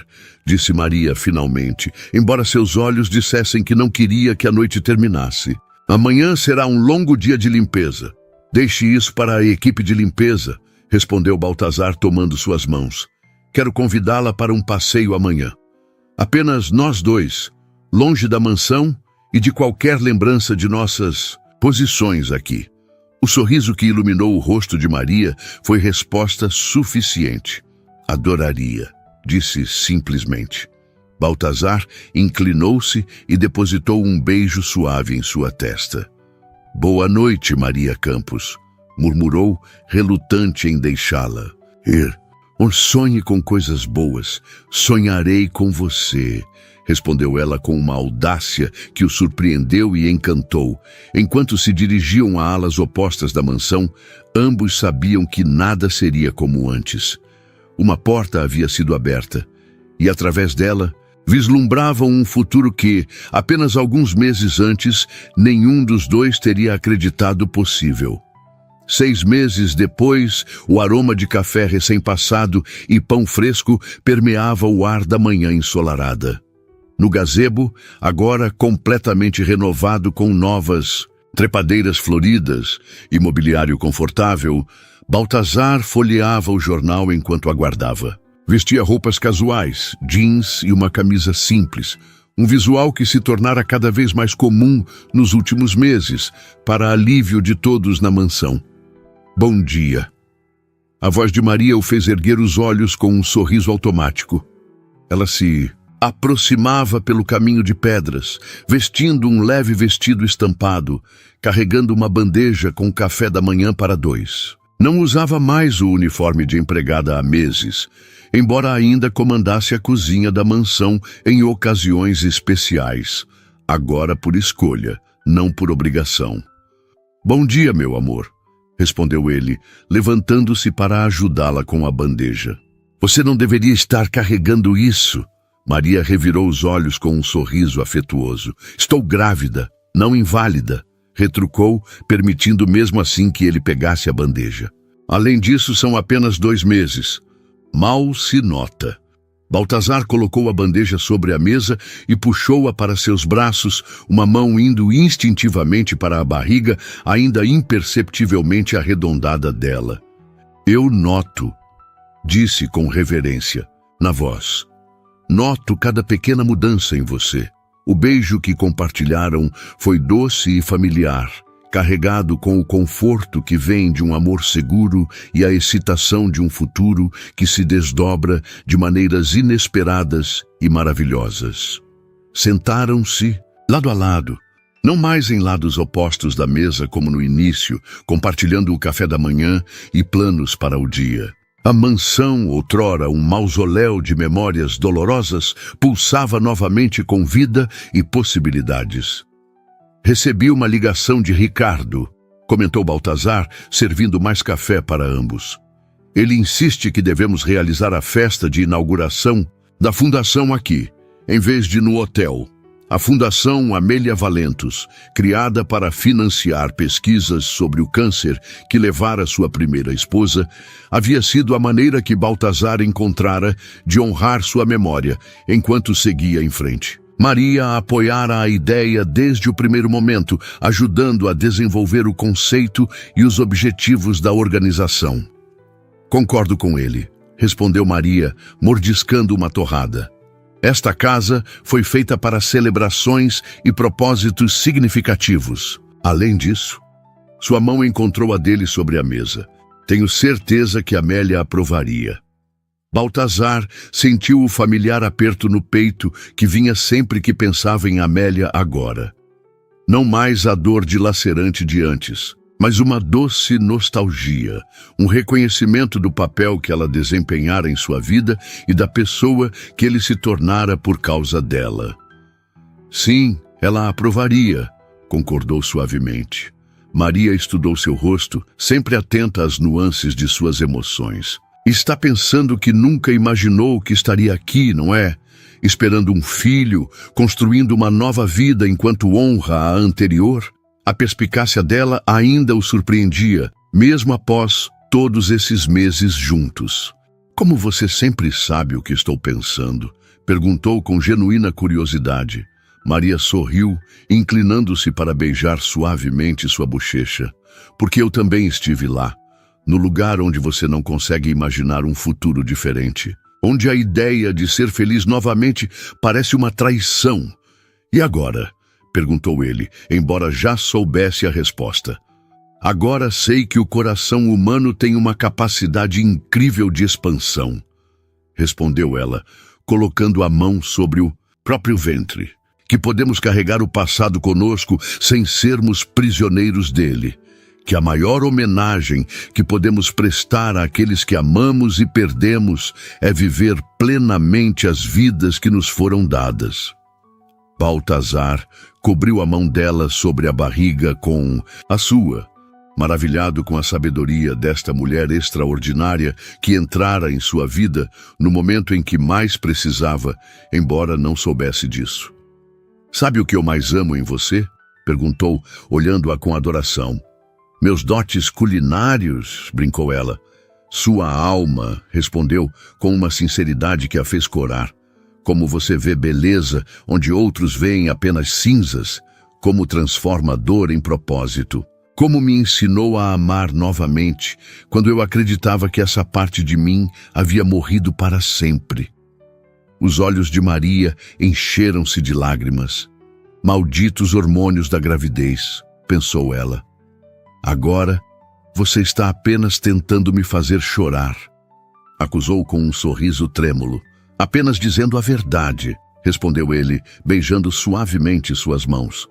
disse Maria finalmente, embora seus olhos dissessem que não queria que a noite terminasse. Amanhã será um longo dia de limpeza. Deixe isso para a equipe de limpeza, respondeu Baltazar tomando suas mãos. Quero convidá-la para um passeio amanhã. Apenas nós dois, longe da mansão e de qualquer lembrança de nossas posições aqui. O sorriso que iluminou o rosto de Maria foi resposta suficiente. Adoraria, disse simplesmente. Baltazar inclinou-se e depositou um beijo suave em sua testa. Boa noite, Maria Campos, murmurou, relutante em deixá-la. Sonhe com coisas boas, sonharei com você, respondeu ela com uma audácia que o surpreendeu e encantou. Enquanto se dirigiam a alas opostas da mansão, ambos sabiam que nada seria como antes. Uma porta havia sido aberta, e através dela, vislumbravam um futuro que, apenas alguns meses antes, nenhum dos dois teria acreditado possível. 6 meses depois, o aroma de café recém-passado e pão fresco permeava o ar da manhã ensolarada. No gazebo, agora completamente renovado com novas trepadeiras floridas e mobiliário confortável, Baltazar folheava o jornal enquanto aguardava. Vestia roupas casuais, jeans e uma camisa simples, um visual que se tornara cada vez mais comum nos últimos meses, para alívio de todos na mansão. Bom dia. A voz de Maria o fez erguer os olhos com um sorriso automático. Ela se aproximava pelo caminho de pedras, vestindo um leve vestido estampado, carregando uma bandeja com café da manhã para 2. Não usava mais o uniforme de empregada há meses, embora ainda comandasse a cozinha da mansão em ocasiões especiais, agora por escolha, não por obrigação. Bom dia, meu amor, respondeu ele, levantando-se para ajudá-la com a bandeja. Você não deveria estar carregando isso. Maria revirou os olhos com um sorriso afetuoso. Estou grávida, não inválida, retrucou, permitindo mesmo assim que ele pegasse a bandeja. Além disso, são apenas 2 meses. Mal se nota. Baltazar colocou a bandeja sobre a mesa e puxou-a para seus braços, uma mão indo instintivamente para a barriga, ainda imperceptivelmente arredondada dela. Eu noto, disse com reverência, na voz. Noto cada pequena mudança em você. O beijo que compartilharam foi doce e familiar, carregado com o conforto que vem de um amor seguro e a excitação de um futuro que se desdobra de maneiras inesperadas e maravilhosas. Sentaram-se, lado a lado, não mais em lados opostos da mesa como no início, compartilhando o café da manhã e planos para o dia. A mansão, outrora um mausoléu de memórias dolorosas, pulsava novamente com vida e possibilidades. Recebi uma ligação de Ricardo, comentou Baltazar, servindo mais café para ambos. Ele insiste que devemos realizar a festa de inauguração da fundação aqui, em vez de no hotel. A Fundação Amélia Valentos, criada para financiar pesquisas sobre o câncer que levara sua primeira esposa, havia sido a maneira que Baltazar encontrara de honrar sua memória enquanto seguia em frente. Maria apoiara a ideia desde o primeiro momento, ajudando a desenvolver o conceito e os objetivos da organização. Concordo com ele, respondeu Maria, mordiscando uma torrada. Esta casa foi feita para celebrações e propósitos significativos. Além disso, sua mão encontrou a dele sobre a mesa. Tenho certeza que Amélia aprovaria. Baltazar sentiu o familiar aperto no peito que vinha sempre que pensava em Amélia agora. Não mais a dor dilacerante de antes, mas uma doce nostalgia, um reconhecimento do papel que ela desempenhara em sua vida e da pessoa que ele se tornara por causa dela. Sim, ela aprovaria, concordou suavemente. Maria estudou seu rosto, sempre atenta às nuances de suas emoções. Está pensando que nunca imaginou que estaria aqui, não é? Esperando um filho, construindo uma nova vida enquanto honra a anterior? A perspicácia dela ainda o surpreendia, mesmo após todos esses meses juntos. Como você sempre sabe o que estou pensando? Perguntou com genuína curiosidade. Maria sorriu, inclinando-se para beijar suavemente sua bochecha. Porque eu também estive lá, no lugar onde você não consegue imaginar um futuro diferente, onde a ideia de ser feliz novamente parece uma traição. E agora? Perguntou ele, embora já soubesse a resposta. Agora sei que o coração humano tem uma capacidade incrível de expansão, respondeu ela, colocando a mão sobre o próprio ventre, que podemos carregar o passado conosco sem sermos prisioneiros dele, que a maior homenagem que podemos prestar àqueles que amamos e perdemos é viver plenamente as vidas que nos foram dadas. Baltazar cobriu a mão dela sobre a barriga com a sua, maravilhado com a sabedoria desta mulher extraordinária que entrara em sua vida no momento em que mais precisava, embora não soubesse disso. Sabe o que eu mais amo em você? Perguntou, olhando-a com adoração. Meus dotes culinários, brincou ela. Sua alma, respondeu com uma sinceridade que a fez corar. Como você vê beleza onde outros veem apenas cinzas, como transforma a dor em propósito. Como me ensinou a amar novamente, quando eu acreditava que essa parte de mim havia morrido para sempre. Os olhos de Maria encheram-se de lágrimas. Malditos hormônios da gravidez, pensou ela. Agora, você está apenas tentando me fazer chorar, acusou com um sorriso trêmulo. Apenas dizendo a verdade, respondeu ele, beijando suavemente suas mãos.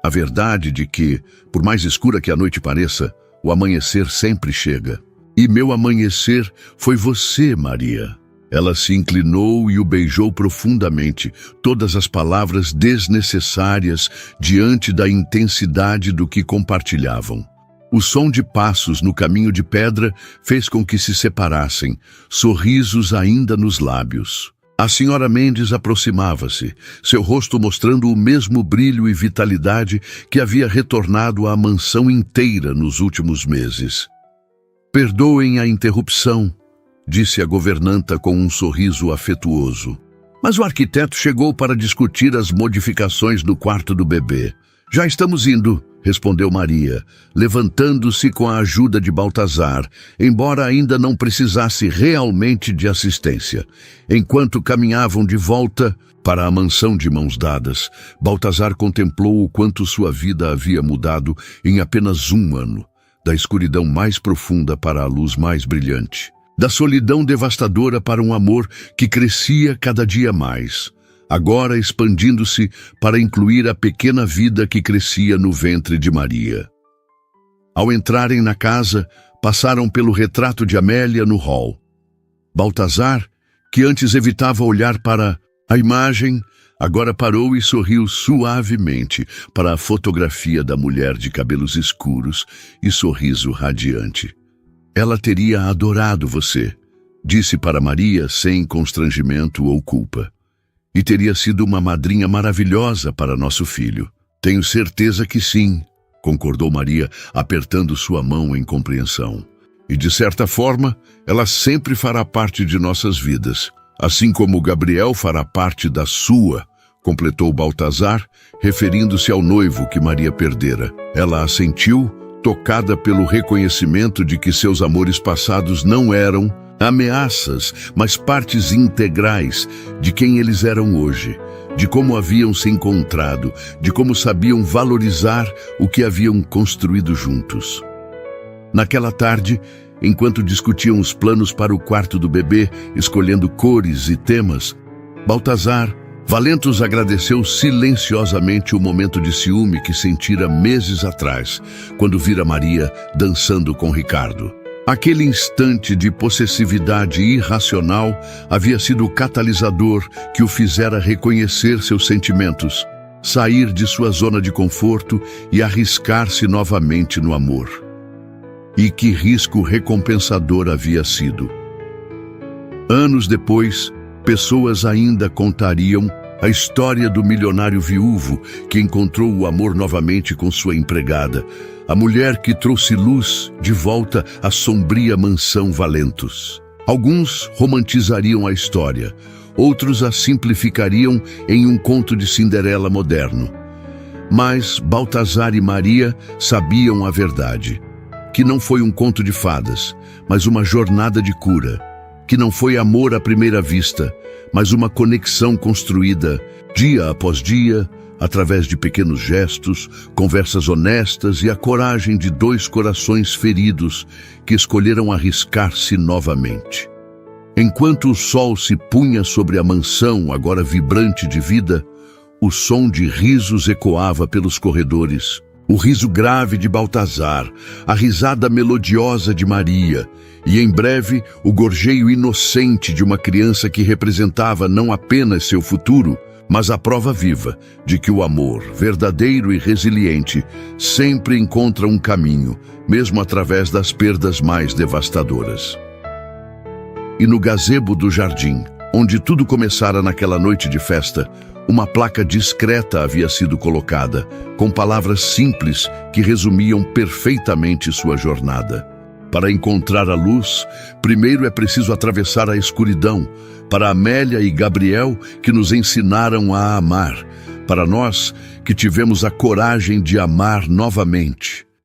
A verdade de que, por mais escura que a noite pareça, o amanhecer sempre chega. E meu amanhecer foi você, Maria. Ela se inclinou e o beijou profundamente, todas as palavras desnecessárias diante da intensidade do que compartilhavam. O som de passos no caminho de pedra fez com que se separassem, sorrisos ainda nos lábios. A senhora Mendes aproximava-se, seu rosto mostrando o mesmo brilho e vitalidade que havia retornado à mansão inteira nos últimos meses. Perdoem a interrupção, disse a governanta com um sorriso afetuoso. Mas o arquiteto chegou para discutir as modificações no quarto do bebê. Já estamos indo, respondeu Maria, levantando-se com a ajuda de Baltazar, embora ainda não precisasse realmente de assistência. Enquanto caminhavam de volta para a mansão de mãos dadas, Baltazar contemplou o quanto sua vida havia mudado em apenas 1 ano, da escuridão mais profunda para a luz mais brilhante, da solidão devastadora para um amor que crescia cada dia mais, agora expandindo-se para incluir a pequena vida que crescia no ventre de Maria. Ao entrarem na casa, passaram pelo retrato de Amélia no hall. Baltazar, que antes evitava olhar para a imagem, agora parou e sorriu suavemente para a fotografia da mulher de cabelos escuros e sorriso radiante. Ela teria adorado você, disse para Maria sem constrangimento ou culpa. E teria sido uma madrinha maravilhosa para nosso filho. Tenho certeza que sim, concordou Maria, apertando sua mão em compreensão. E de certa forma, ela sempre fará parte de nossas vidas, assim como Gabriel fará parte da sua, completou Baltazar, referindo-se ao noivo que Maria perdera. Ela assentiu, tocada pelo reconhecimento de que seus amores passados não eram ameaças, mas partes integrais de quem eles eram hoje, de como haviam se encontrado, de como sabiam valorizar o que haviam construído juntos. Naquela tarde, enquanto discutiam os planos para o quarto do bebê, escolhendo cores e temas, Baltazar, Valentos agradeceu silenciosamente o momento de ciúme que sentira meses atrás, quando vira Maria dançando com Ricardo. Aquele instante de possessividade irracional havia sido o catalisador que o fizera reconhecer seus sentimentos, sair de sua zona de conforto e arriscar-se novamente no amor. E que risco recompensador havia sido! Anos depois, pessoas ainda contariam a história do milionário viúvo que encontrou o amor novamente com sua empregada, a mulher que trouxe luz de volta à sombria mansão Valentos. Alguns romantizariam a história, outros a simplificariam em um conto de Cinderela moderno. Mas Baltazar e Maria sabiam a verdade, que não foi um conto de fadas, mas uma jornada de cura, que não foi amor à primeira vista, mas uma conexão construída, dia após dia, através de pequenos gestos, conversas honestas e a coragem de 2 corações feridos que escolheram arriscar-se novamente. Enquanto o sol se punha sobre a mansão, agora vibrante de vida, o som de risos ecoava pelos corredores. O riso grave de Baltazar, a risada melodiosa de Maria, e em breve o gorjeio inocente de uma criança que representava não apenas seu futuro, mas a prova viva de que o amor, verdadeiro e resiliente, sempre encontra um caminho, mesmo através das perdas mais devastadoras. E no gazebo do jardim, onde tudo começara naquela noite de festa, uma placa discreta havia sido colocada, com palavras simples que resumiam perfeitamente sua jornada. Para encontrar a luz, primeiro é preciso atravessar a escuridão. Para Amélia e Gabriel, que nos ensinaram a amar. para nós que tivemos a coragem de amar novamente.